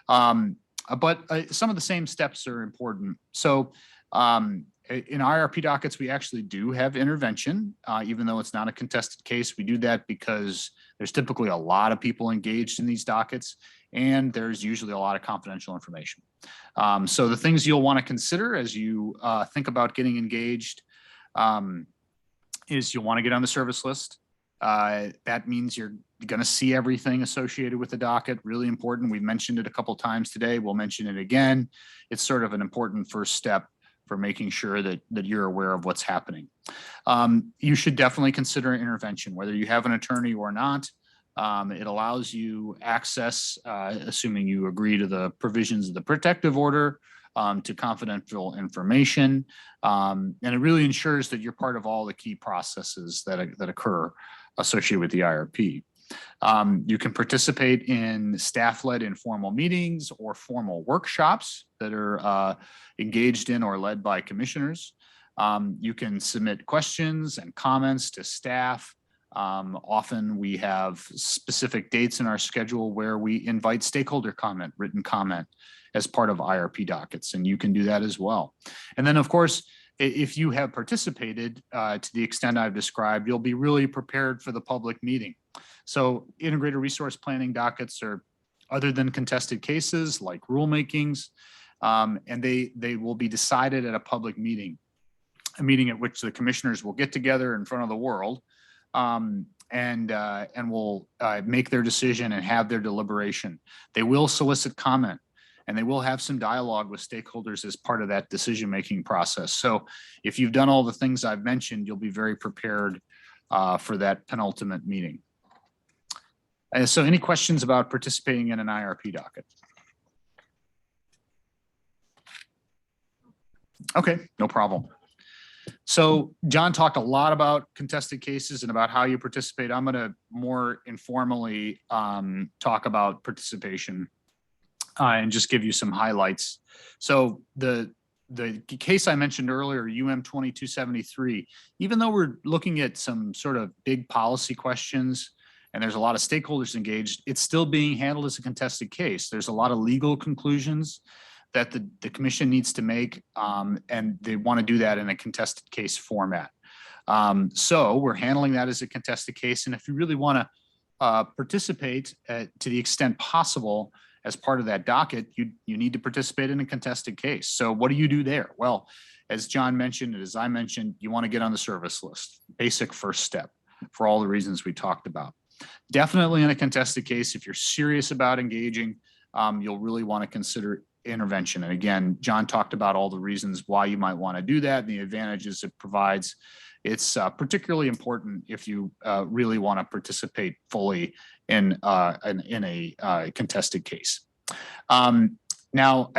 S1: But some of the same steps are important. So in IRP dockets, we actually do have intervention, even though it's not a contested case. We do that because there's typically a lot of people engaged in these dockets, and there's usually a lot of confidential information. So the things you'll want to consider as you think about getting engaged is you'll want to get on the service list. That means you're going to see everything associated with the docket. Really important. We've mentioned it a couple times today. We'll mention it again. It's sort of an important first step for making sure that you're aware of what's happening. You should definitely consider intervention, whether you have an attorney or not. It allows you access, assuming you agree to the provisions of the protective order, to confidential information. And it really ensures that you're part of all the key processes that occur associated with the IRP. You can participate in staff-led informal meetings or formal workshops that are engaged in or led by commissioners. You can submit questions and comments to staff. Often we have specific dates in our schedule where we invite stakeholder comment, written comment, as part of IRP dockets, and you can do that as well. And then, of course, if you have participated to the extent I've described, you'll be really prepared for the public meeting. So integrated resource planning dockets are other than contested cases like rulemakings, and they will be decided at a public meeting, a meeting at which the commissioners will get together in front of the world and will make their decision and have their deliberation. They will solicit comment, and they will have some dialogue with stakeholders as part of that decision-making process. So if you've done all the things I've mentioned, you'll be very prepared for that penultimate meeting. And so any questions about participating in an IRP docket? Okay, no problem. So John talked a lot about contested cases and about how you participate. I'm going to more informally talk about participation and just give you some highlights. So the case I mentioned earlier, UM 2273, even though we're looking at some sort of big policy questions and there's a lot of stakeholders engaged, it's still being handled as a contested case. There's a lot of legal conclusions that the commission needs to make, and they want to do that in a contested case format. So we're handling that as a contested case. And if you really want to participate to the extent possible as part of that docket, you need to participate in a contested case. So what do you do there? Well, as John mentioned, and as I mentioned, you want to get on the service list. Basic first step for all the reasons we talked about. Definitely in a contested case, if you're serious about engaging, you'll really want to consider intervention. And again, John talked about all the reasons why you might want to do that and the advantages it provides. It's particularly important if you really want to participate fully in a contested case. Now,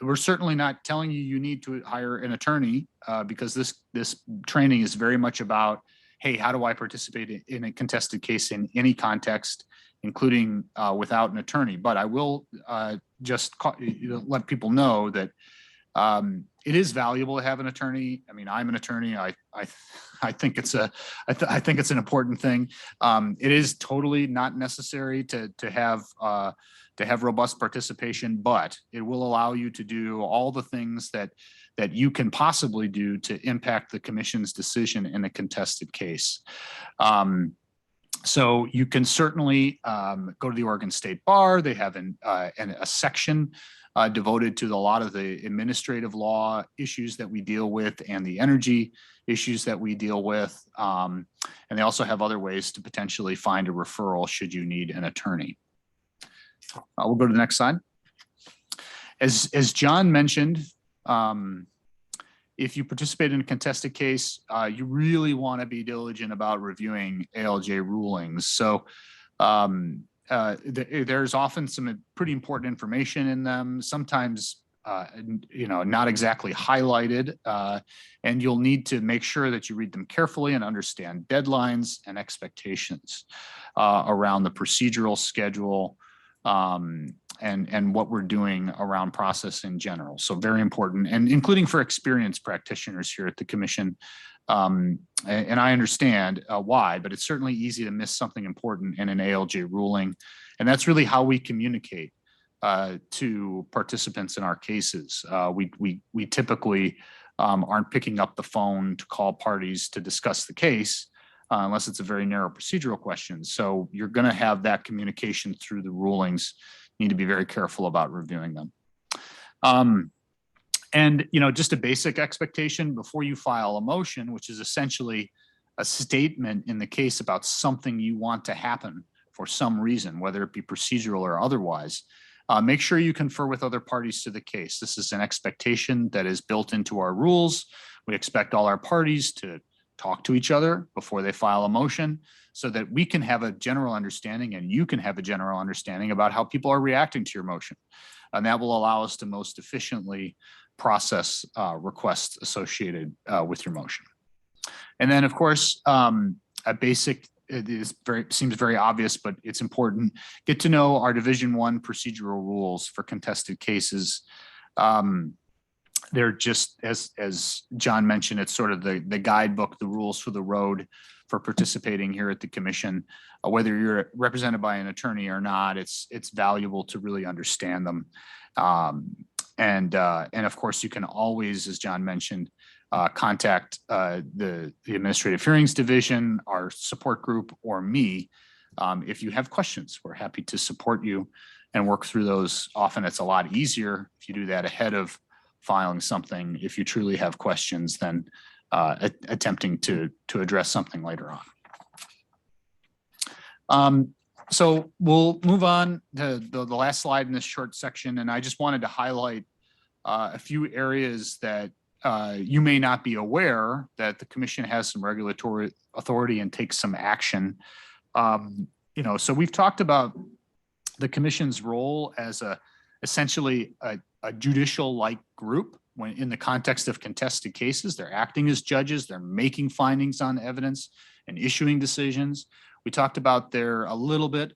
S1: we're certainly not telling you need to hire an attorney because this training is very much about, hey, how do I participate in a contested case in any context, including without an attorney? But I will just let people know that it is valuable to have an attorney. I mean, I'm an attorney. I think it's I think it's an important thing. It is totally not necessary to have robust participation, but it will allow you to do all the things that you can possibly do to impact the commission's decision in a contested case. So you can certainly go to the Oregon State Bar. They have a section devoted to a lot of the administrative law issues that we deal with and the energy issues that we deal with. And they also have other ways to potentially find a referral should you need an attorney. We'll go to the next slide. As John mentioned, if you participate in a contested case, you really want to be diligent about reviewing ALJ rulings. So there's often some pretty important information in them, sometimes not exactly highlighted, and you'll need to make sure that you read them carefully and understand deadlines and expectations around the procedural schedule and what we're doing around process in general. So very important, and including for experienced practitioners here at the commission. And I understand why, but it's certainly easy to miss something important in an ALJ ruling. And that's really how we communicate to participants in our cases. We typically aren't picking up the phone to call parties to discuss the case unless it's a very narrow procedural question. So you're going to have that communication through the rulings. You need to be very careful about reviewing them. And just a basic expectation before you file a motion, which is essentially a statement in the case about something you want to happen for some reason, whether it be procedural or otherwise. Make sure you confer with other parties to the case. This is an expectation that is built into our rules. We expect all our parties to talk to each other before they file a motion so that we can have a general understanding and you can have a general understanding about how people are reacting to your motion. And that will allow us to most efficiently process requests associated with your motion. And then, of course, a basic, seems very obvious, but it's important. Get to know our Division I procedural rules for contested cases. They're just, as John mentioned, it's sort of the guidebook, the rules for the road for participating here at the commission. Whether you're represented by an attorney or not, it's valuable to really understand them. And of course, you can always, as John mentioned, contact the Administrative Hearings Division, our support group, or me if you have questions. We're happy to support you and work through those. Often it's a lot easier if you do that ahead of filing something, if you truly have questions, than attempting to address something later on. So we'll move on to the last slide in this short section. And I just wanted to highlight a few areas that you may not be aware that the commission has some regulatory authority and takes some action. So we've talked about the commission's role as essentially a judicial-like group when in the context of contested cases. They're acting as judges, they're making findings on evidence and issuing decisions. We talked about there a little bit.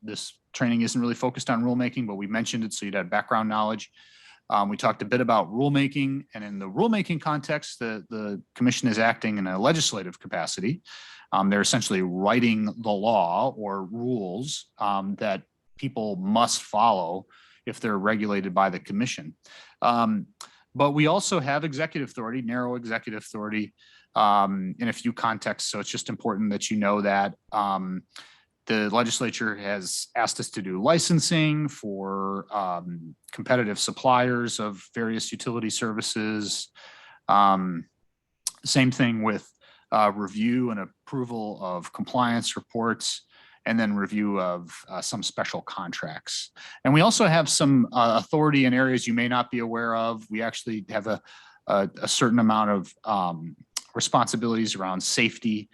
S1: This training isn't really focused on rulemaking, but we mentioned it so you'd have background knowledge. We talked a bit about rulemaking, and in the rulemaking context, the commission is acting in a legislative capacity. They're essentially writing the law or rules that people must follow if they're regulated by the commission. But we also have executive authority, narrow executive authority in a few contexts. So it's just important that you know that. The legislature has asked us to do licensing for competitive suppliers of various utility services. Same thing with review and approval of compliance reports, and then review of some special contracts. And we also have some authority in areas you may not be aware of. We actually have a certain amount of responsibilities around safety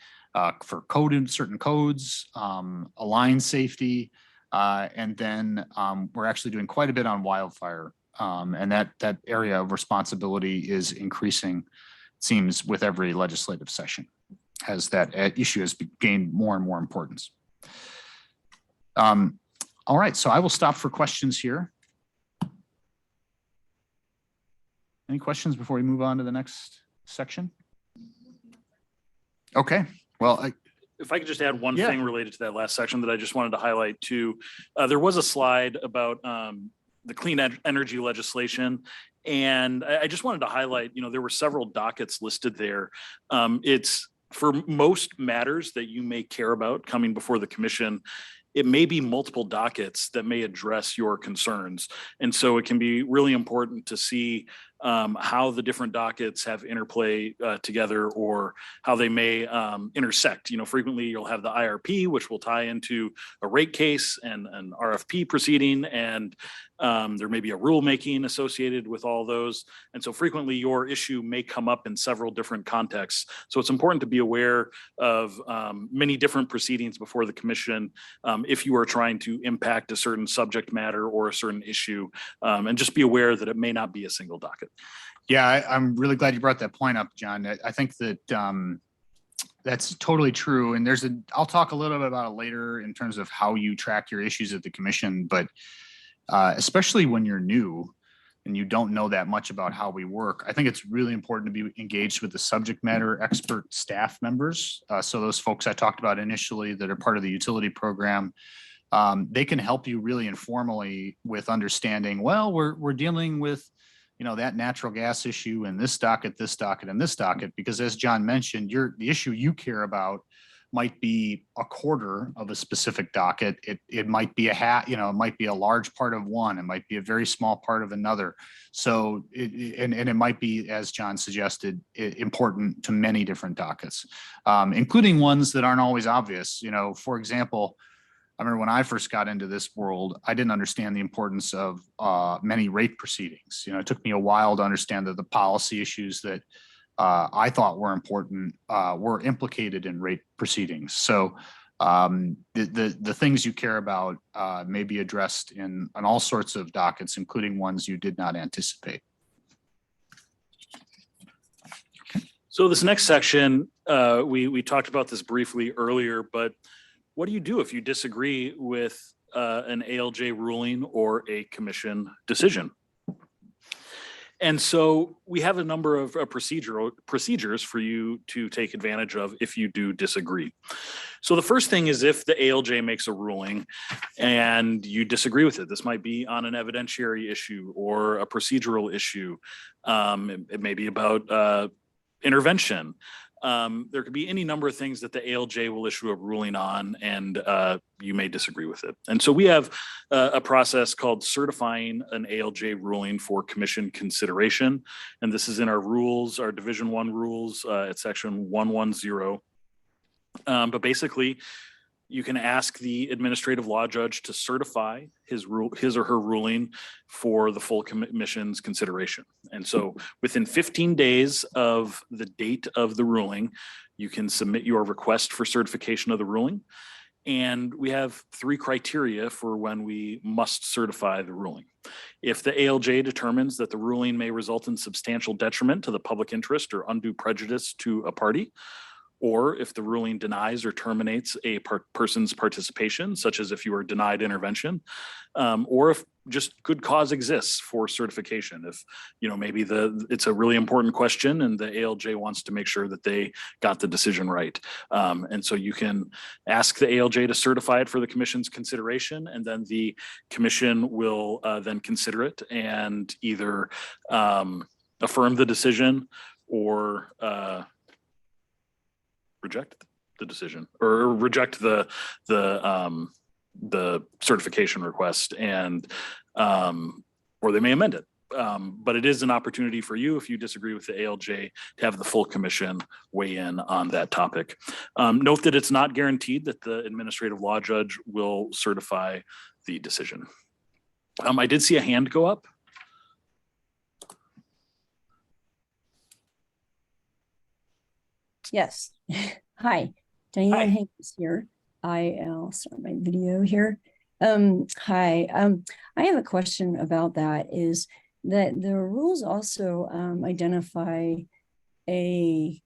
S1: for certain codes, align safety, and then we're actually doing quite a bit on wildfire. And that area of responsibility is increasing, it seems, with every legislative session, as that issue has gained more and more importance. All right, so I will stop for questions here. Any questions before we move on to the next section? Okay, well,
S2: if I could just add one thing related to that last section that I just wanted to highlight too. There was a slide about the clean energy legislation. And I just wanted to highlight, there were several dockets listed there. It's for most matters that you may care about coming before the commission. it may be multiple dockets that may address your concerns. And so it can be really important to see how the different dockets have interplay together, or how they may intersect. You know, frequently you'll have the IRP, which will tie into a rate case and an RFP proceeding, and there may be a rulemaking associated with all those. And so frequently your issue may come up in several different contexts. So it's important to be aware of many different proceedings before the commission if you are trying to impact a certain subject matter or a certain issue, and just be aware that it may not be a single docket.
S1: Yeah, I'm really glad you brought that point up, John. I think that that's totally true. And I'll talk a little bit about it later in terms of how you track your issues at the commission, but especially when you're new and you don't know that much about how we work, I think it's really important to be engaged with the subject matter expert staff members. So those folks I talked about initially that are part of the utility program, they can help you really informally with understanding, well, we're dealing with, you know, that natural gas issue and this docket, and this docket, because as John mentioned, the issue you care about might be a quarter of a specific docket. It might be it might be a large part of one. It might be a very small part of another. So, it might be, as John suggested, important to many different dockets, including ones that aren't always obvious. You know, for example, I remember when I first got into this world, I didn't understand the importance of many rate proceedings. You know, it took me a while to understand that the policy issues that I thought were important were implicated in rate proceedings. So the things you care about may be addressed in all sorts of dockets, including ones you did not anticipate.
S2: So this next section, we talked about this briefly earlier, but what do you do if you disagree with an ALJ ruling or a commission decision? And so we have a number of procedures for you to take advantage of if you do disagree. So the first thing is, if the ALJ makes a ruling and you disagree with it, this might be on an evidentiary issue or a procedural issue. It may be about intervention. There could be any number of things that the ALJ will issue a ruling on, and you may disagree with it. And so we have a process called certifying an ALJ ruling for commission consideration. And this is in our rules, our Division 1 rules, at section 110. But basically, you can ask the administrative law judge to certify his or her ruling for the full commission's consideration. And so within 15 days of the date of the ruling, you can submit your request for certification of the ruling. And we have 3 criteria for when we must certify the ruling. If the ALJ determines that the ruling may result in substantial detriment to the public interest or undue prejudice to a party, or if the ruling denies or terminates a person's participation, such as if you are denied intervention, or if just good cause exists for certification. If, you know, maybe it's a really important question and the ALJ wants to make sure that they got the decision right. And so you can ask the ALJ to certify it for the commission's consideration, and then the commission will then consider it and either affirm the decision or reject the decision, or reject the certification request, and or they may amend it. But it is an opportunity for you, if you disagree with the ALJ, to have the full commission weigh in on that topic. Note that it's not guaranteed that the administrative law judge will certify the decision. I did see a hand go up.
S5: Yes. Hi, Diane Hankins here. I'll start my video here. Hi. I have a question about that. Is that the rules also identify that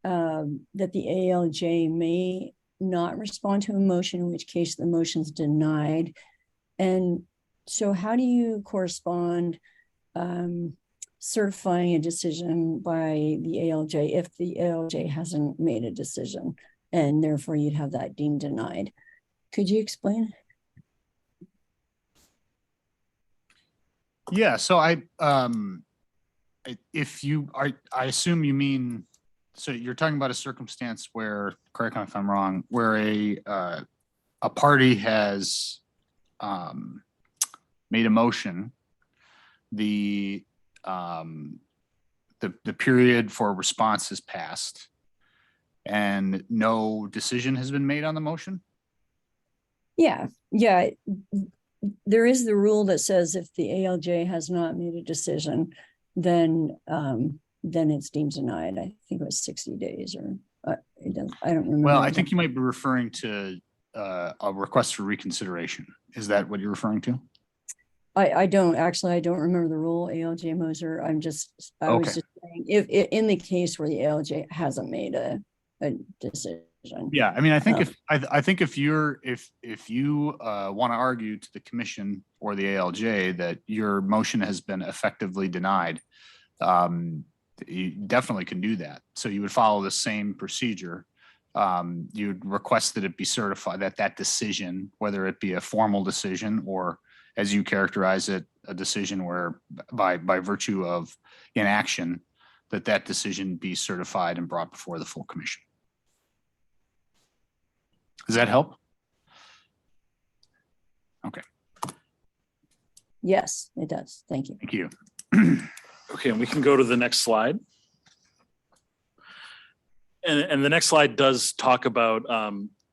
S5: the ALJ may not respond to a motion, in which case the motion's denied. And so how do you correspond certifying a decision by the ALJ if the ALJ hasn't made a decision, and therefore you'd have that deemed denied? Could you explain?
S1: Yeah, so I assume you mean, so you're talking about a circumstance where, correct me if I'm wrong, where a party has made a motion, the period for response has passed and no decision has been made on the motion?
S5: Yeah, there is the rule that says if the ALJ has not made a decision, then it's deemed denied. I think it was 60 days or I don't remember.
S1: Well, I think you might be referring to a request for reconsideration. Is that what you're referring to?
S5: I don't remember the rule, ALJ Moser. I was just saying if in the case where the ALJ hasn't made a decision.
S1: Yeah, I mean, I think if you want to argue to the commission or the ALJ that your motion has been effectively denied, you definitely can do that. So you would follow the same procedure. You'd request that it be certified, that decision, whether it be a formal decision or, as you characterize it, a decision where by virtue of inaction, that decision be certified and brought before the full commission. Does that help? Okay.
S5: Yes, it does. Thank you.
S1: Thank you.
S2: Okay, and we can go to the next slide. And the next slide does talk about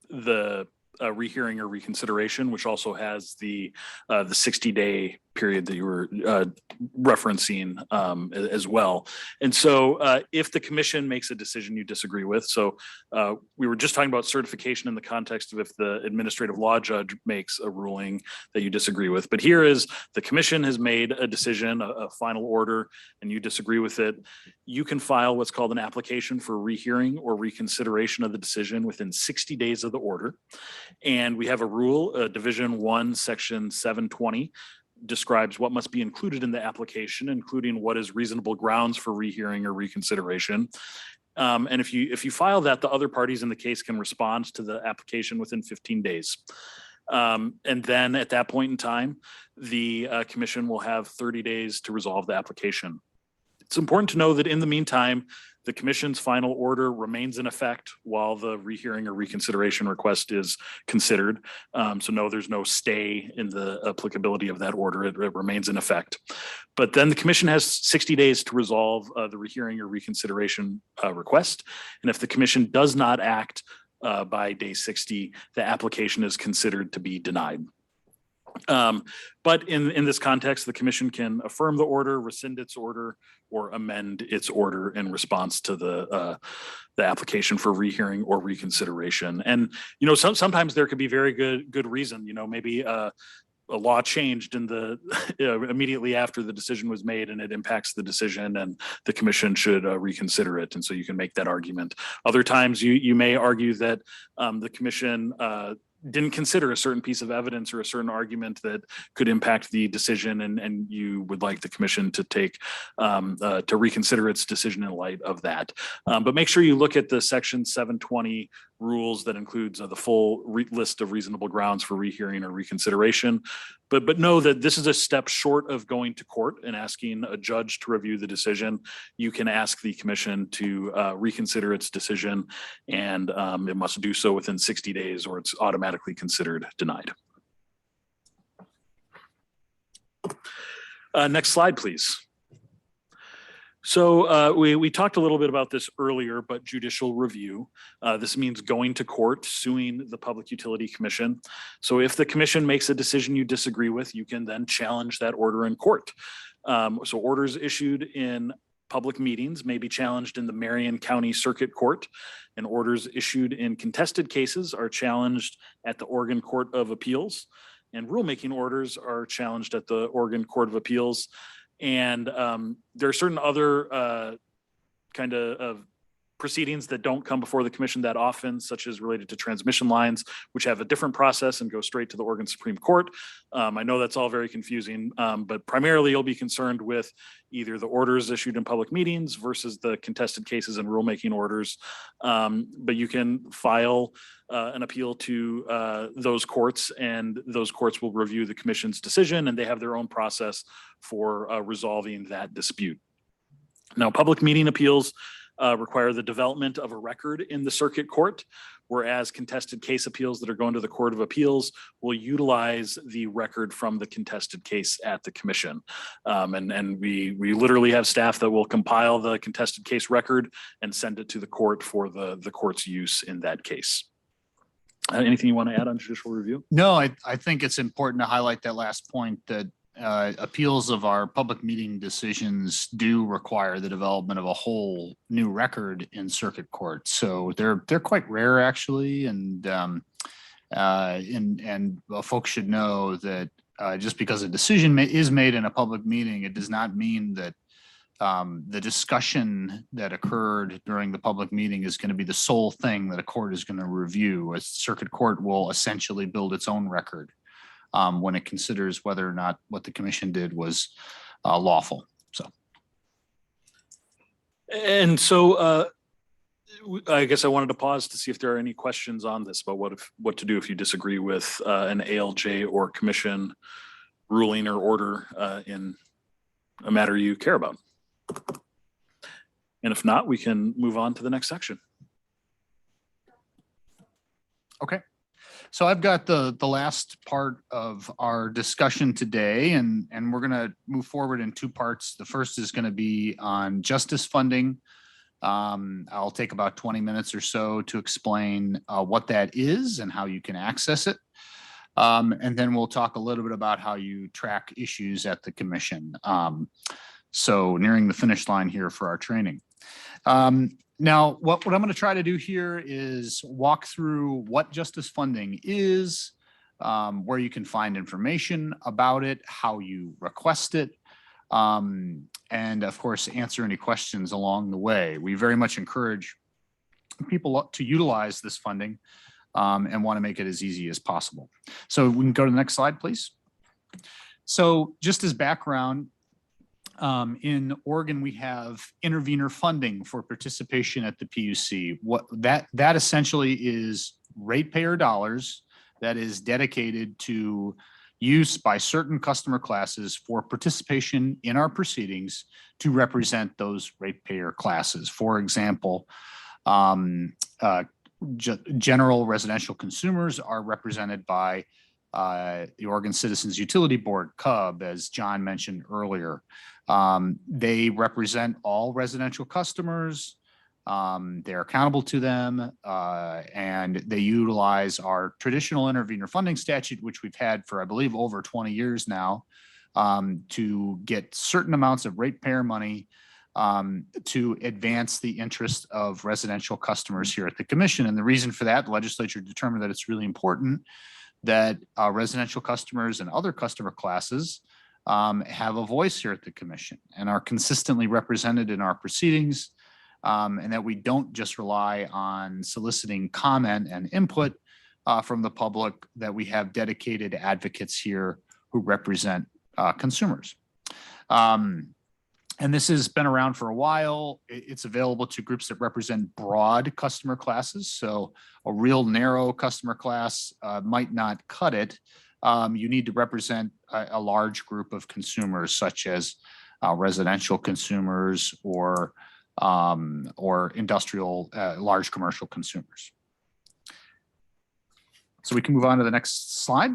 S2: the rehearing or reconsideration, which also has the 60-day period that you were referencing as well. And so if the commission makes a decision you disagree with, so we were just talking about certification in the context of if the administrative law judge makes a ruling that you disagree with. But here is the commission has made a decision, a final order, and you disagree with it. You can file what's called an application for rehearing or reconsideration of the decision within 60 days of the order. And we have a rule, Division 1, Section 720, describes what must be included in the application, including what is reasonable grounds for rehearing or reconsideration. And if you file that, the other parties in the case can respond to the application within 15 days. And then at that point in time, the commission will have 30 days to resolve the application. It's important to know that in the meantime, the commission's final order remains in effect while the rehearing or reconsideration request is considered. So no, there's no stay in the applicability of that order. It remains in effect. But then the commission has 60 days to resolve the rehearing or reconsideration request. And if the commission does not act by day 60, the application is considered to be denied. But in this context, the commission can affirm the order, rescind its order, or amend its order in response to the application for rehearing or reconsideration. And sometimes there could be very good reason. Maybe a law changed in the immediately after the decision was made, and it impacts the decision, and the commission should reconsider it. And so you can make that argument. Other times, you may argue that the commission didn't consider a certain piece of evidence or a certain argument that could impact the decision, and you would like the commission to take to reconsider its decision in light of that. But make sure you look at the Section 720 rules that includes the full list of reasonable grounds for rehearing or reconsideration. But know that this is a step short of going to court and asking a judge to review the decision. You can ask the commission to reconsider its decision, and it must do so within 60 days or it's automatically considered denied. Next slide, please. So we talked a little bit about this earlier, but judicial review. This means going to court, suing the Public Utility Commission. So if the commission makes a decision you disagree with, you can then challenge that order in court. So orders issued in public meetings may be challenged in the Marion County Circuit Court, and orders issued in contested cases are challenged at the Oregon Court of Appeals, and rulemaking orders are challenged at the Oregon Court of Appeals. And there are certain other kind of proceedings that don't come before the commission that often, such as related to transmission lines, which have a different process and go straight to the Oregon Supreme Court. I know that's all very confusing, but primarily you'll be concerned with either the orders issued in public meetings versus the contested cases and rulemaking orders. But you can file an appeal to those courts, and those courts will review the commission's decision, and they have their own process for resolving that dispute. Now, public meeting appeals require the development of a record in the circuit court, whereas contested case appeals that are going to the Court of Appeals will utilize the record from the contested case at the commission. And we literally have staff that will compile the contested case record and send it to the court for the court's use in that case. Anything you want to add on judicial review?
S1: No, I think it's important to highlight that last point, that appeals of our public meeting decisions do require the development of a whole new record in circuit court. So they're quite rare, actually, and folks should know that just because a decision is made in a public meeting, it does not mean that the discussion that occurred during the public meeting is going to be the sole thing that a court is going to review. A circuit court will essentially build its own record when it considers whether or not what the commission did was lawful. So,
S2: and so I guess I wanted to pause to see if there are any questions on this about what to do if you disagree with an ALJ or commission ruling or order in a matter you care about. And if not, we can move on to the next section.
S1: Okay. So I've got the last part of our discussion today, and we're going to move forward in two parts. The first is going to be on justice funding. I'll take about 20 minutes or so to explain what that is and how you can access it. And then we'll talk a little bit about how you track issues at the commission. So nearing the finish line here for our training. Now, what I'm going to try to do here is walk through what justice funding is, where you can find information about it, how you request it, and of course, answer any questions along the way. We very much encourage people to utilize this funding and want to make it as easy as possible. So we can go to the next slide, please. So just as background, in Oregon, we have intervener funding for participation at the PUC. What that essentially is ratepayer dollars that is dedicated to use by certain customer classes for participation in our proceedings to represent those ratepayer classes. For example, general residential consumers are represented by the Oregon Citizens Utility Board, CUB, as John mentioned earlier. They represent all residential customers. They're accountable to them, and they utilize our traditional intervener funding statute, which we've had for, I believe, over 20 years now, to get certain amounts of ratepayer money to advance the interest of residential customers here at the commission. And the reason for that, the legislature determined that it's really important that residential customers and other customer classes have a voice here at the commission and are consistently represented in our proceedings, and that we don't just rely on soliciting comment and input from the public, that we have dedicated advocates here who represent consumers. And this has been around for a while. It's available to groups that represent broad customer classes. So a real narrow customer class might not cut it. You need to represent a large group of consumers, such as residential consumers or industrial, large commercial consumers. So we can move on to the next slide.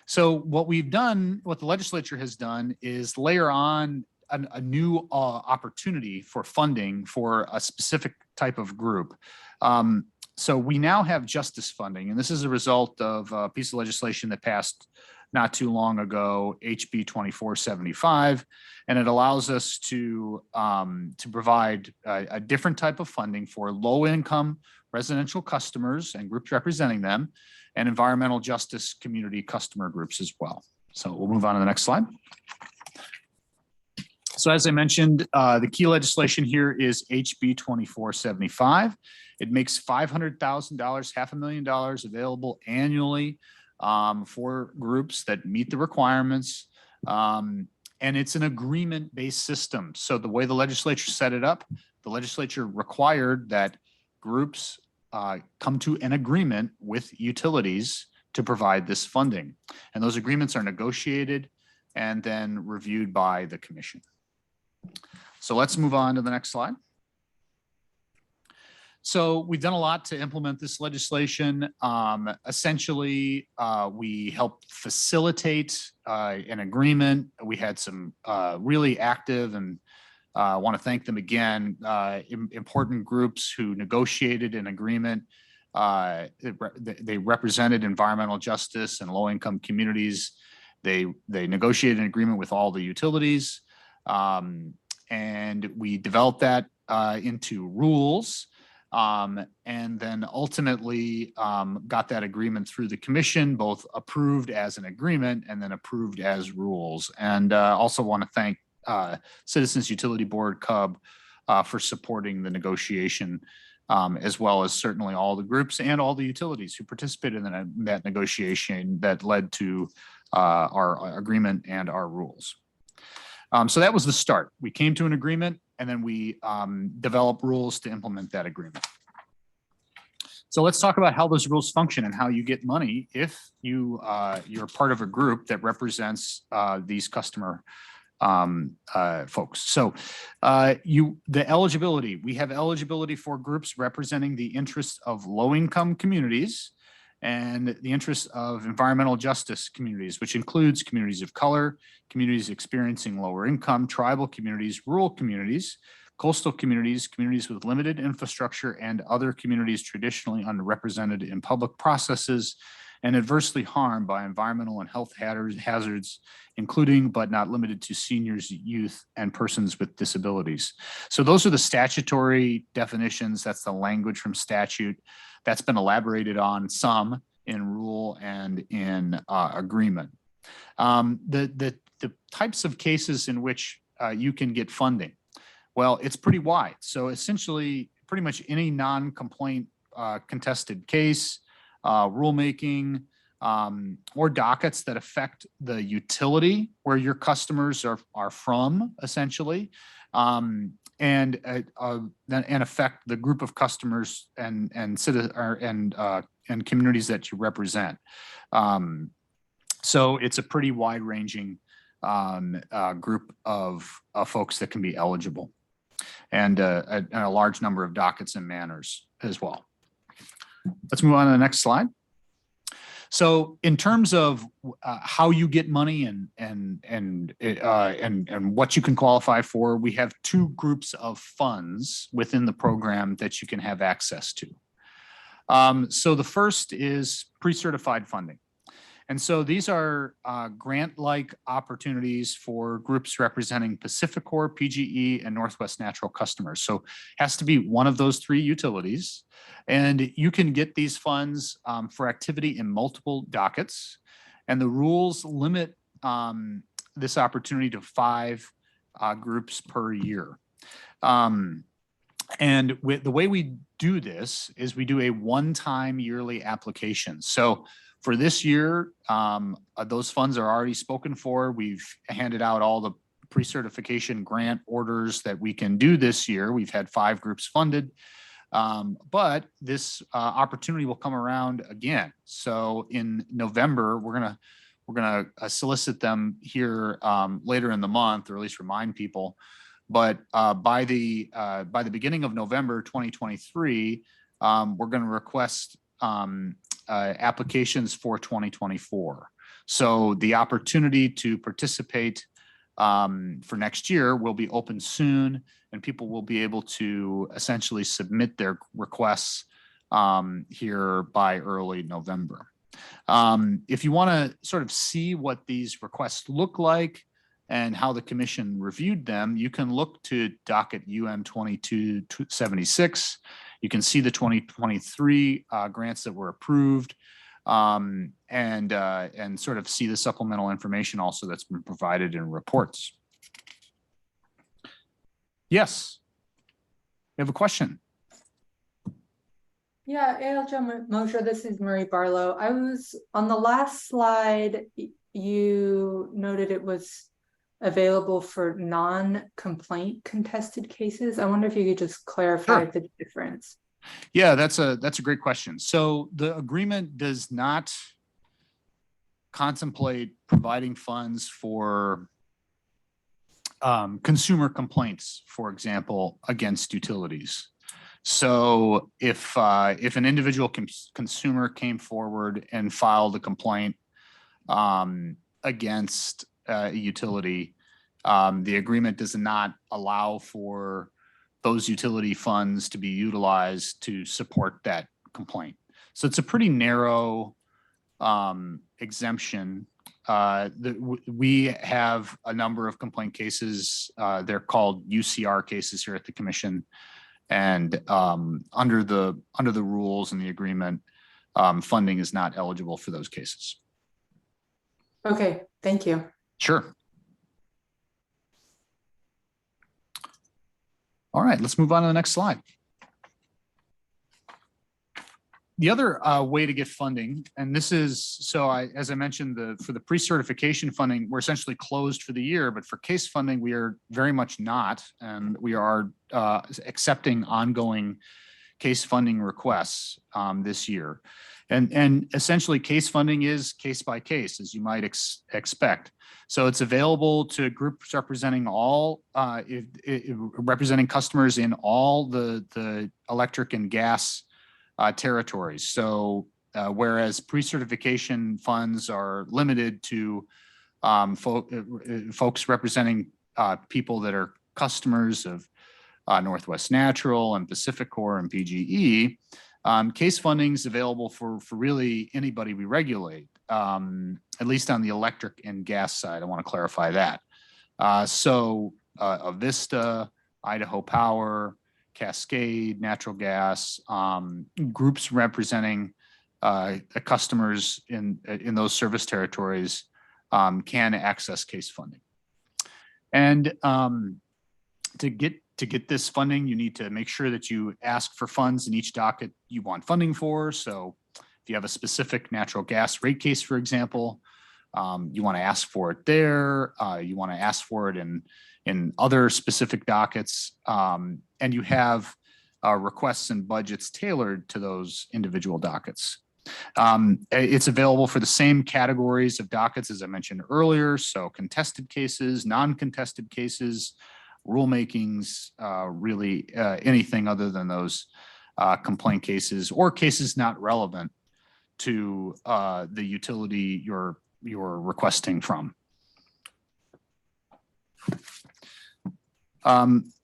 S1: So what we've done, what the legislature has done, is layer on a new opportunity for funding for a specific type of group. So we now have justice funding, and this is a result of a piece of legislation that passed not too long ago, HB 2475, and it allows us to provide a different type of funding for low-income residential customers and groups representing them, and environmental justice community customer groups as well. So we'll move on to the next slide. So as I mentioned, the key legislation here is HB 2475. It makes $500,000, $500,000 available annually for groups that meet the requirements. And it's an agreement-based system. So the way the legislature set it up, the legislature required that groups come to an agreement with utilities to provide this funding. And those agreements are negotiated and then reviewed by the commission. So let's move on to the next slide. So we've done a lot to implement this legislation. Essentially, we helped facilitate an agreement. We had some really active, and I want to thank them again, important groups who negotiated an agreement. They represented environmental justice and low-income communities. They negotiated an agreement with all the utilities, and we developed that into rules. And then ultimately got that agreement through the commission, both approved as an agreement and then approved as rules. And also want to thank Citizens Utility Board, CUB, for supporting the negotiation, as well as certainly all the groups and all the utilities who participated in that negotiation that led to our agreement and our rules. So that was the start. We came to an agreement, and then we develop rules to implement that agreement. So let's talk about how those rules function and how you get money if you're part of a group that represents these customer folks. So the eligibility, we have eligibility for groups representing the interests of low-income communities and the interests of environmental justice communities, which includes communities of color, communities experiencing lower income, tribal communities, rural communities, coastal communities, communities with limited infrastructure, and other communities traditionally underrepresented in public processes and adversely harmed by environmental and health hazards, including but not limited to seniors, youth, and persons with disabilities. So those are the statutory definitions. That's the language from statute that's been elaborated on some in rule and in agreement. The types of cases in which you can get funding, well, it's pretty wide. So essentially, pretty much any non-complaint contested case, rulemaking, or dockets that affect the utility where your customers are from, essentially, and affect the group of customers and communities that you represent. So it's a pretty wide-ranging group of folks that can be eligible, and a large number of dockets and manners as well. Let's move on to the next slide. So in terms of how you get money and what you can qualify for, we have two groups of funds within the program that you can have access to. So the first is pre-certified funding. And so these are grant-like opportunities for groups representing PacifiCorp, PGE, and Northwest Natural customers. So it has to be one of those three utilities. And you can get these funds for activity in multiple dockets. And the rules limit this opportunity to 5 groups per year. And the way we do this is we do a one-time yearly application. So for this year, those funds are already spoken for. We've handed out all the pre-certification grant orders that we can do this year. We've had 5 groups funded, but this opportunity will come around again. So in November, we're gonna solicit them here later in the month, or at least remind people. But by the beginning of November 2023, we're going to request applications for 2024. So the opportunity to participate for next year will be open soon, and people will be able to essentially submit their requests here by early November. If you want to sort of see what these requests look like and how the commission reviewed them, you can look to docket UM 2276. You can see the 2023 grants that were approved, and sort of see the supplemental information also that's been provided in reports. Yes, you have a question?
S6: Yeah, ALJ Mosher, this is Marie Barlow. I was on the last slide, you noted it was available for non-complaint contested cases. I wonder if you could just clarify the difference.
S1: Yeah, that's a great question. So the agreement does not contemplate providing funds for consumer complaints, for example, against utilities. So if an individual consumer came forward and filed a complaint against a utility, the agreement does not allow for those utility funds to be utilized to support that complaint. So it's a pretty narrow exemption. We have a number of complaint cases. They're called UCR cases here at the commission. And under the rules and the agreement, funding is not eligible for those cases.
S6: Okay, thank you.
S1: Sure. All right, let's move on to the next slide. The other way to get funding, and this is, so as I mentioned, for the pre-certification funding, we're essentially closed for the year, but for case funding, we are very much not, and we are accepting ongoing case funding requests this year. And essentially case funding is case by case, as you might expect. So it's available to groups representing all, representing customers in all the electric and gas territories. So whereas pre-certification funds are limited to folks representing people that are customers of Northwest Natural and PacifiCorp and PGE, case funding is available for really anybody we regulate, at least on the electric and gas side. I want to clarify that. So Avista, Idaho Power, Cascade, Natural Gas, groups representing customers in those service territories can access case funding. And to get this funding, you need to make sure that you ask for funds in each docket you want funding for. So if you have a specific natural gas rate case, for example, you want to ask for it there. You want to ask for it in other specific dockets, and you have requests and budgets tailored to those individual dockets. It's available for the same categories of dockets as I mentioned earlier. So contested cases, non-contested cases, rulemakings, really anything other than those complaint cases or cases not relevant to the utility you're requesting from.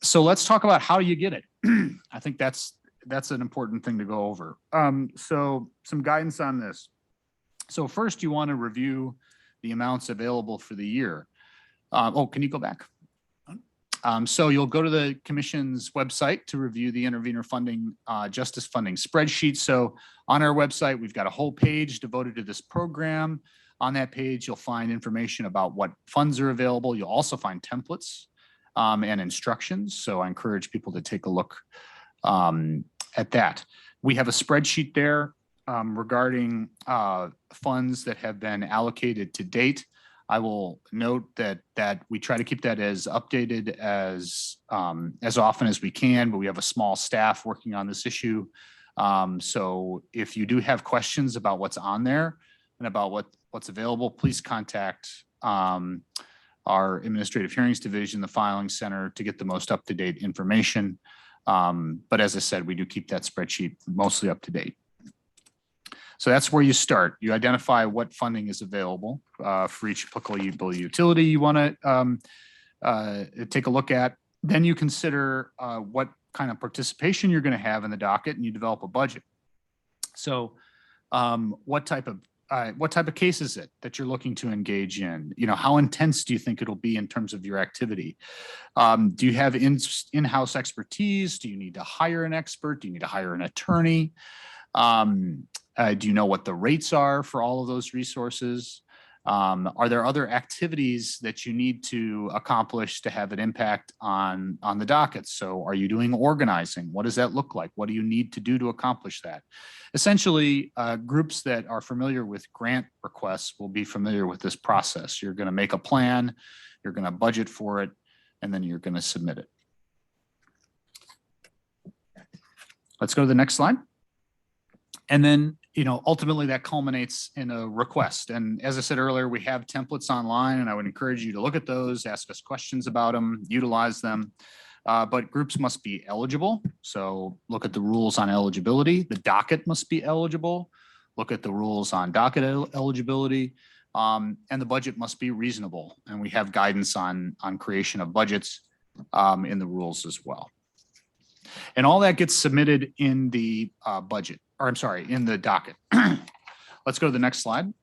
S1: So let's talk about how you get it. I think that's an important thing to go over. So some guidance on this. So first you want to review the amounts available for the year. Oh, can you go back? So you'll go to the Commission's website to review the intervenor funding, justice funding spreadsheet. So on our website, we've got a whole page devoted to this program. On that page, you'll find information about what funds are available. You'll also find templates and instructions. So I encourage people to take a look at that. We have a spreadsheet there regarding funds that have been allocated to date. I will note that we try to keep that as updated as often as we can, but we have a small staff working on this issue. So if you do have questions about what's on there and about what's available, please contact our Administrative Hearings Division, the Filing Center, to get the most up-to-date information. But as I said, we do keep that spreadsheet mostly up to date. So that's where you start. You identify what funding is available for each applicable utility you want to take a look at. Then you consider what kind of participation you're going to have in the docket, and you develop a budget. So what type of case is it that you're looking to engage in? You know, how intense do you think it'll be in terms of your activity? Do you have in-house expertise? Do you need to hire an expert? Do you need to hire an attorney? Do you know what the rates are for all of those resources? Are there other activities that you need to accomplish to have an impact on the docket? So are you doing organizing? What does that look like? What do you need to do to accomplish that? Essentially, groups that are familiar with grant requests will be familiar with this process. You're going to make a plan, you're going to budget for it, and then you're going to submit it. Let's go to the next slide. And then, you know, ultimately that culminates in a request. And as I said earlier, we have templates online, and I would encourage you to look at those, ask us questions about them, utilize them. but groups must be eligible. So look at the rules on eligibility. The docket must be eligible. Look at the rules on docket eligibility. And the budget must be reasonable. And we have guidance on creation of budgets in the rules as well. And all that gets submitted in the budget, or I'm sorry, in the docket. Let's go to the next slide.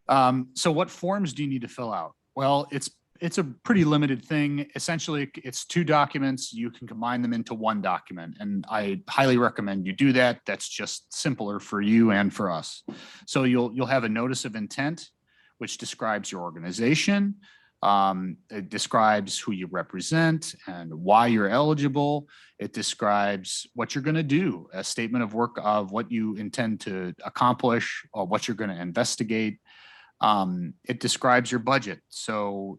S1: So what forms do you need to fill out? Well, it's a pretty limited thing. Essentially, it's 2 documents. You can combine them into 1 document. And I highly recommend you do that. That's just simpler for you and for us. So you'll have a notice of intent, which describes your organization. It describes who you represent and why you're eligible. It describes what you're going to do, a statement of work of what you intend to accomplish or what you're going to investigate. It describes your budget. So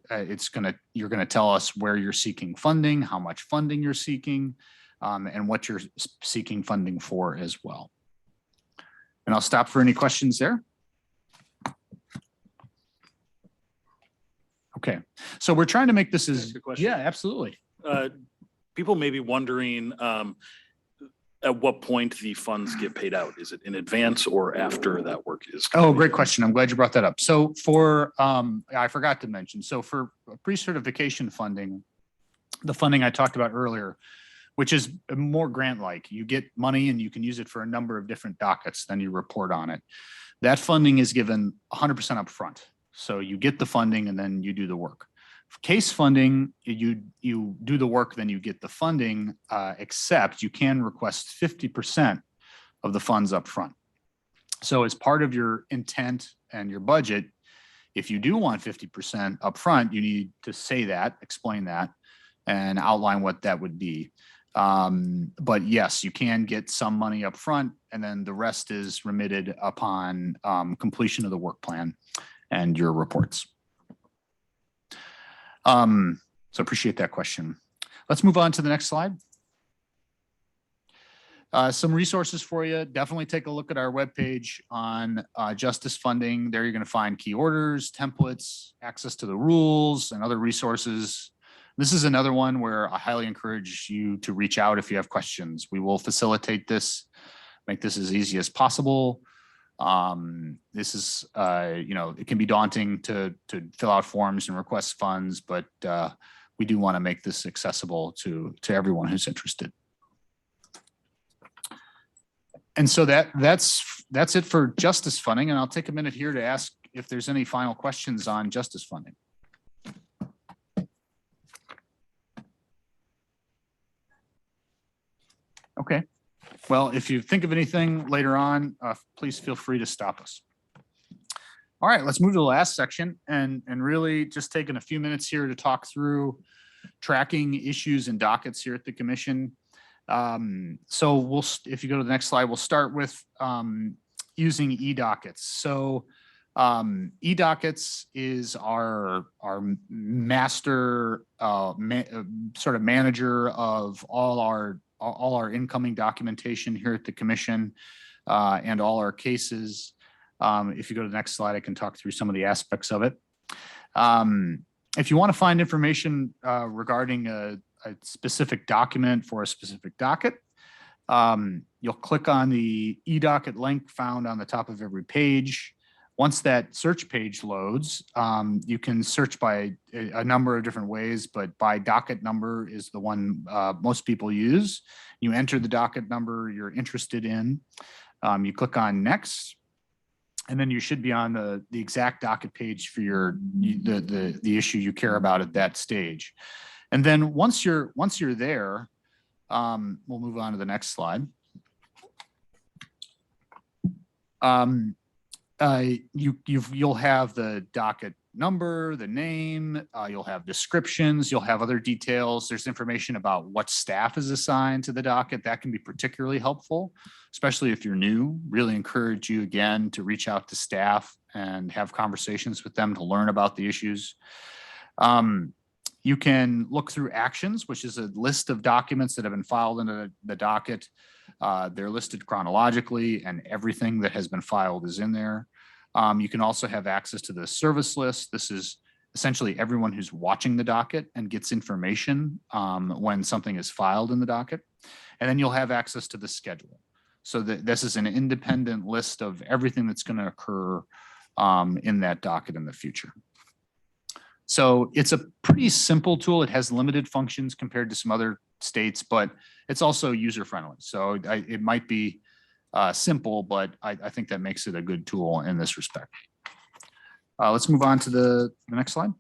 S1: you're going to tell us where you're seeking funding, how much funding you're seeking, and what you're seeking funding for as well. And I'll stop for any questions there. Okay, so we're trying to make this as, yeah, absolutely.
S2: People may be wondering at what point the funds get paid out. Is it in advance or after that work is completed?
S1: Oh, great question. I'm glad you brought that up. So for, I forgot to mention, so for pre-certification funding, the funding I talked about earlier, which is more grant-like, you get money and you can use it for a number of different dockets, then you report on it. That funding is given 100% upfront. So you get the funding and then you do the work. For case funding, you do the work, then you get the funding, except you can request 50% of the funds up front. So as part of your intent and your budget, if you do want 50% up front, you need to say that, explain that, and outline what that would be. But yes, you can get some money up front, and then the rest is remitted upon completion of the work plan and your reports. So appreciate that question. Let's move on to the next slide. Some resources for you. Definitely take a look at our webpage on justice funding. There you're going to find key orders, templates, access to the rules, and other resources. This is another one where I highly encourage you to reach out if you have questions. We will facilitate this, make this as easy as possible. This is, it can be daunting to fill out forms and request funds, but we do want to make this accessible to everyone who's interested. And so that's it for justice funding. And I'll take a minute here to ask if there's any final questions on justice funding. Okay. Well, if you think of anything later on, please feel free to stop us. All right, let's move to the last section and really just taking a few minutes here to talk through tracking issues and dockets here at the commission. So if you go to the next slide, we'll start with using e-dockets. So e-dockets is our master sort of manager of all our incoming documentation here at the commission and all our cases. If you go to the next slide, I can talk through some of the aspects of it. If you want to find information regarding a specific document for a specific docket, you'll click on the e-docket link found on the top of every page. Once that search page loads, you can search by a number of different ways, but by docket number is the one most people use. You enter the docket number you're interested in. You click on next, and then you should be on the exact docket page for the issue you care about at that stage. And then once you're there, we'll move on to the next slide. You'll have the docket number, the name, you'll have descriptions, you'll have other details. There's information about what staff is assigned to the docket. That can be particularly helpful, especially if you're new. Really encourage you again to reach out to staff and have conversations with them to learn about the issues. You can look through actions, which is a list of documents that have been filed into the docket. They're listed chronologically, and everything that has been filed is in there. You can also have access to the service list. This is essentially everyone who's watching the docket and gets information when something is filed in the docket. And then you'll have access to the schedule. So that this is an independent list of everything that's going to occur in that docket in the future. So it's a pretty simple tool. It has limited functions compared to some other states, but it's also user friendly. So it might be simple, but I think that makes it a good tool in this respect. Let's move on to the next slide.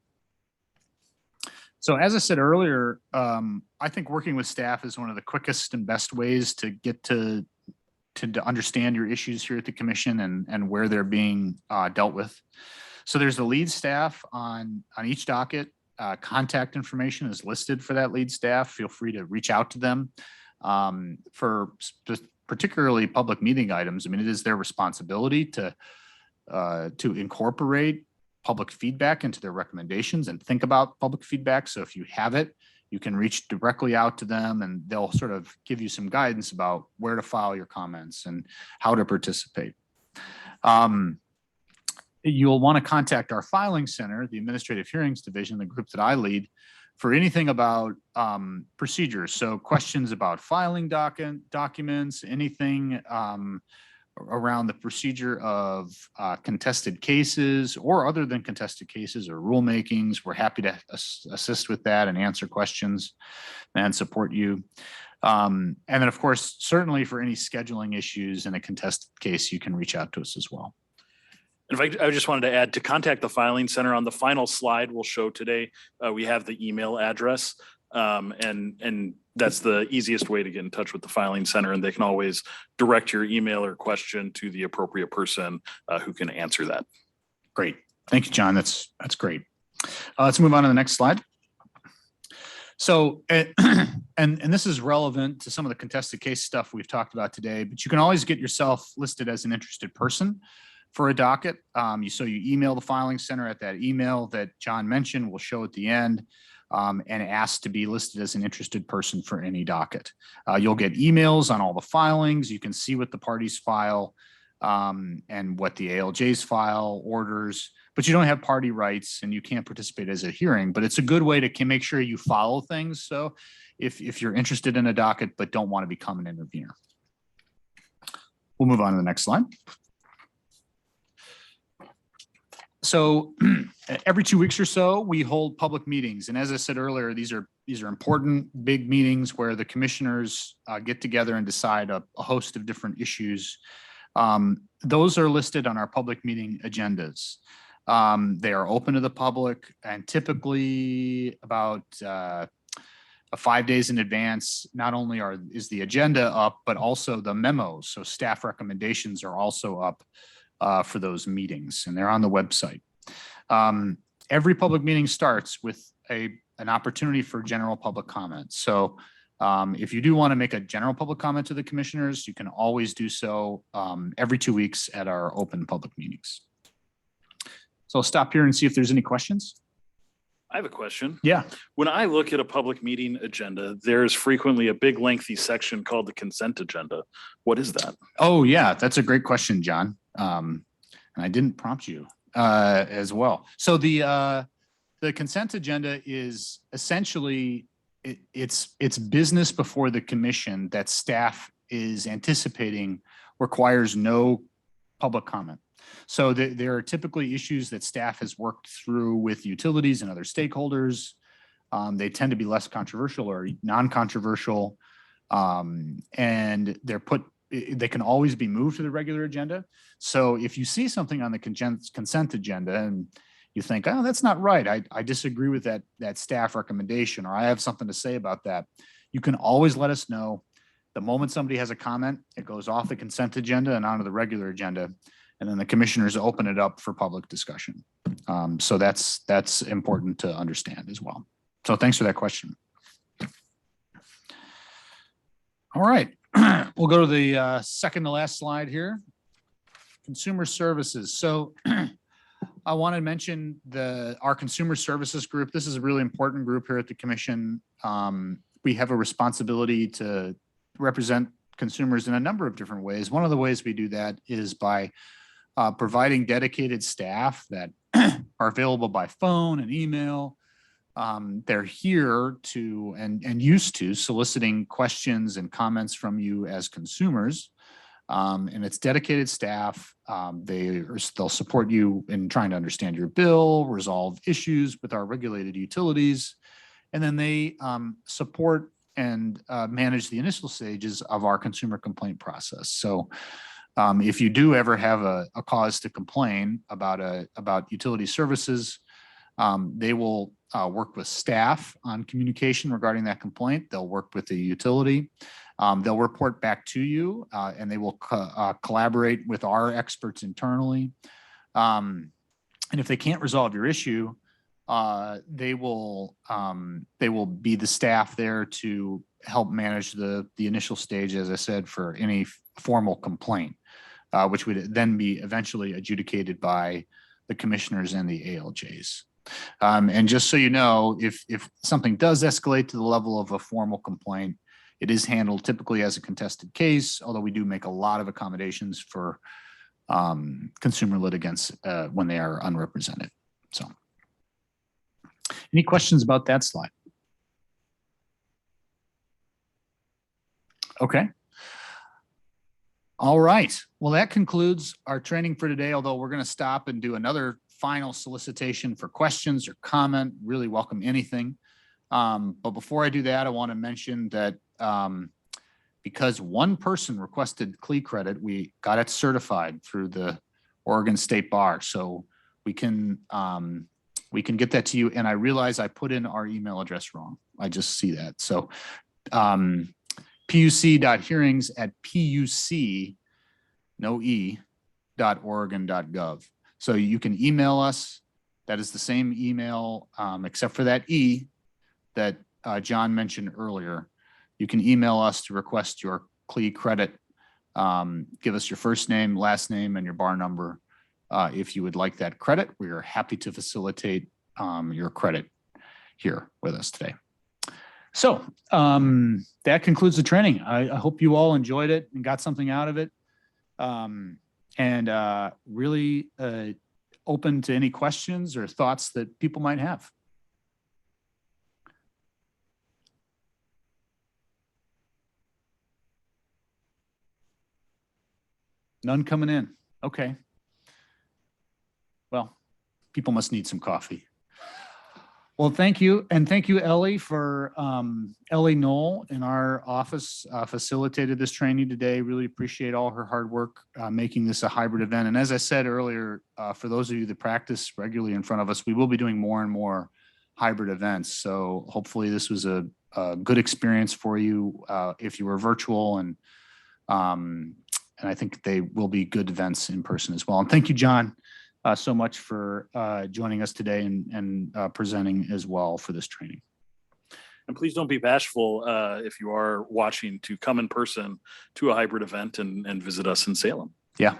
S1: So as I said earlier, I think working with staff is one of the quickest and best ways to get to understand your issues here at the commission and where they're being dealt with. So there's the lead staff on each docket. Contact information is listed for that lead staff. Feel free to reach out to them for particularly public meeting items. I mean, it is their responsibility to incorporate public feedback into their recommendations and think about public feedback. So if you have it, you can reach directly out to them and they'll sort of give you some guidance about where to file your comments and how to participate. You'll want to contact our filing center, the Administrative Hearings Division, the group that I lead, for anything about procedures. So questions about filing documents, anything around the procedure of contested cases or other than contested cases or rulemakings. We're happy to assist with that and answer questions and support you. And then, of course, certainly for any scheduling issues in a contested case, you can reach out to us as well.
S2: In fact, I just wanted to add, to contact the filing center on the final slide we'll show today, we have the email address, and that's the easiest way to get in touch with the filing center, and they can always direct your email or question to the appropriate person who can answer that.
S1: Great. Thank you, John. That's great. Let's move on to the next slide. So, and this is relevant to some of the contested case stuff we've talked about today, but you can always get yourself listed as an interested person for a docket. So you email the filing center at that email that John mentioned, we'll show at the end, and ask to be listed as an interested person for any docket. You'll get emails on all the filings. You can see what the parties file and what the ALJs file, orders, but you don't have party rights and you can't participate as a hearing, but it's a good way to make sure you follow things. So if you're interested in a docket but don't want to become an intervener. We'll move on to the next slide. So every 2 weeks or so, we hold public meetings. And as I said earlier, these are important big meetings where the commissioners get together and decide a host of different issues. Those are listed on our public meeting agendas. They are open to the public, and typically about 5 days in advance, not only is the agenda up, but also the memos. So staff recommendations are also up for those meetings, and they're on the website. Every public meeting starts with an opportunity for general public comment. So if you do want to make a general public comment to the commissioners, you can always do so every 2 weeks at our open public meetings. So I'll stop here and see if there's any questions.
S2: I have a question.
S1: Yeah.
S2: When I look at a public meeting agenda, there's frequently a big lengthy section called the consent agenda. What is that? Oh
S1: yeah, that's a great question, John. And I didn't prompt you as well. So the consent agenda is essentially it's business before the commission that staff is anticipating requires no public comment. So there are typically issues that staff has worked through with utilities and other stakeholders. They tend to be less controversial or non-controversial, and they can always be moved to the regular agenda. So if you see something on the consent agenda and you think, oh, that's not right, I disagree with that staff recommendation, or I have something to say about that, you can always let us know. The moment somebody has a comment, it goes off the consent agenda and onto the regular agenda, and then the commissioners open it up for public discussion. So that's important to understand as well. So thanks for that question. All right, we'll go to the second to last slide here. Consumer services. So I want to mention our consumer services group. This is a really important group here at the commission. We have a responsibility to represent consumers in a number of different ways. One of the ways we do that is by providing dedicated staff that are available by phone and email. They're here to and used to soliciting questions and comments from you as consumers. And it's dedicated staff. They'll support you in trying to understand your bill, resolve issues with our regulated utilities, and then they support and manage the initial stages of our consumer complaint process. So if you do ever have a cause to complain about utility services, they will work with staff on communication regarding that complaint. They'll work with the utility. They'll report back to you, and they will collaborate with our experts internally. And if they can't resolve your issue, they will be the staff there to help manage the initial stage, as I said, for any formal complaint, which would then be eventually adjudicated by the commissioners and the ALJs. And just so you know, if something does escalate to the level of a formal complaint, it is handled typically as a contested case, although we do make a lot of accommodations for consumer litigants when they are unrepresented. So, any questions about that slide? Okay. All right. Well, that concludes our training for today, although we're going to stop and do another final solicitation for questions or comment. Really welcome anything. But before I do that, I want to mention that because one person requested CLE credit, we got it certified through the Oregon State Bar. So we can get that to you. And I realize I put in our email address wrong. I just see that. So puc.hearings@puc.oregon.gov. So you can email us. That is the same email, except for that E that John mentioned earlier. You can email us to request your CLE credit. Give us your first name, last name, and your bar number. If you would like that credit, we are happy to facilitate your credit here with us today. So that concludes the training. I hope you all enjoyed it and got something out of it. And really open to any questions or thoughts that people might have. None coming in. Okay. Well, people must need some coffee. Well, thank you. And thank you, Ellie, for Ellie Knoll in our office facilitated this training today. Really appreciate all her hard work making this a hybrid event. And as I said earlier, for those of you that practice regularly in front of us, we will be doing more and more hybrid events. So hopefully this was a good experience for you if you were virtual, and I think they will be good events in person as well. And thank you, John, so much for joining us today and presenting as well for this training.
S2: And please don't be bashful if you are watching to come in person to a hybrid event and visit us in Salem.
S1: Yeah,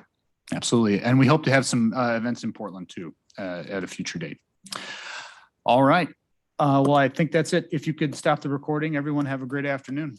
S1: absolutely. And we hope to have some events in Portland too at a future date. All right. Well, I think that's it. If you could stop the recording, everyone have a great afternoon.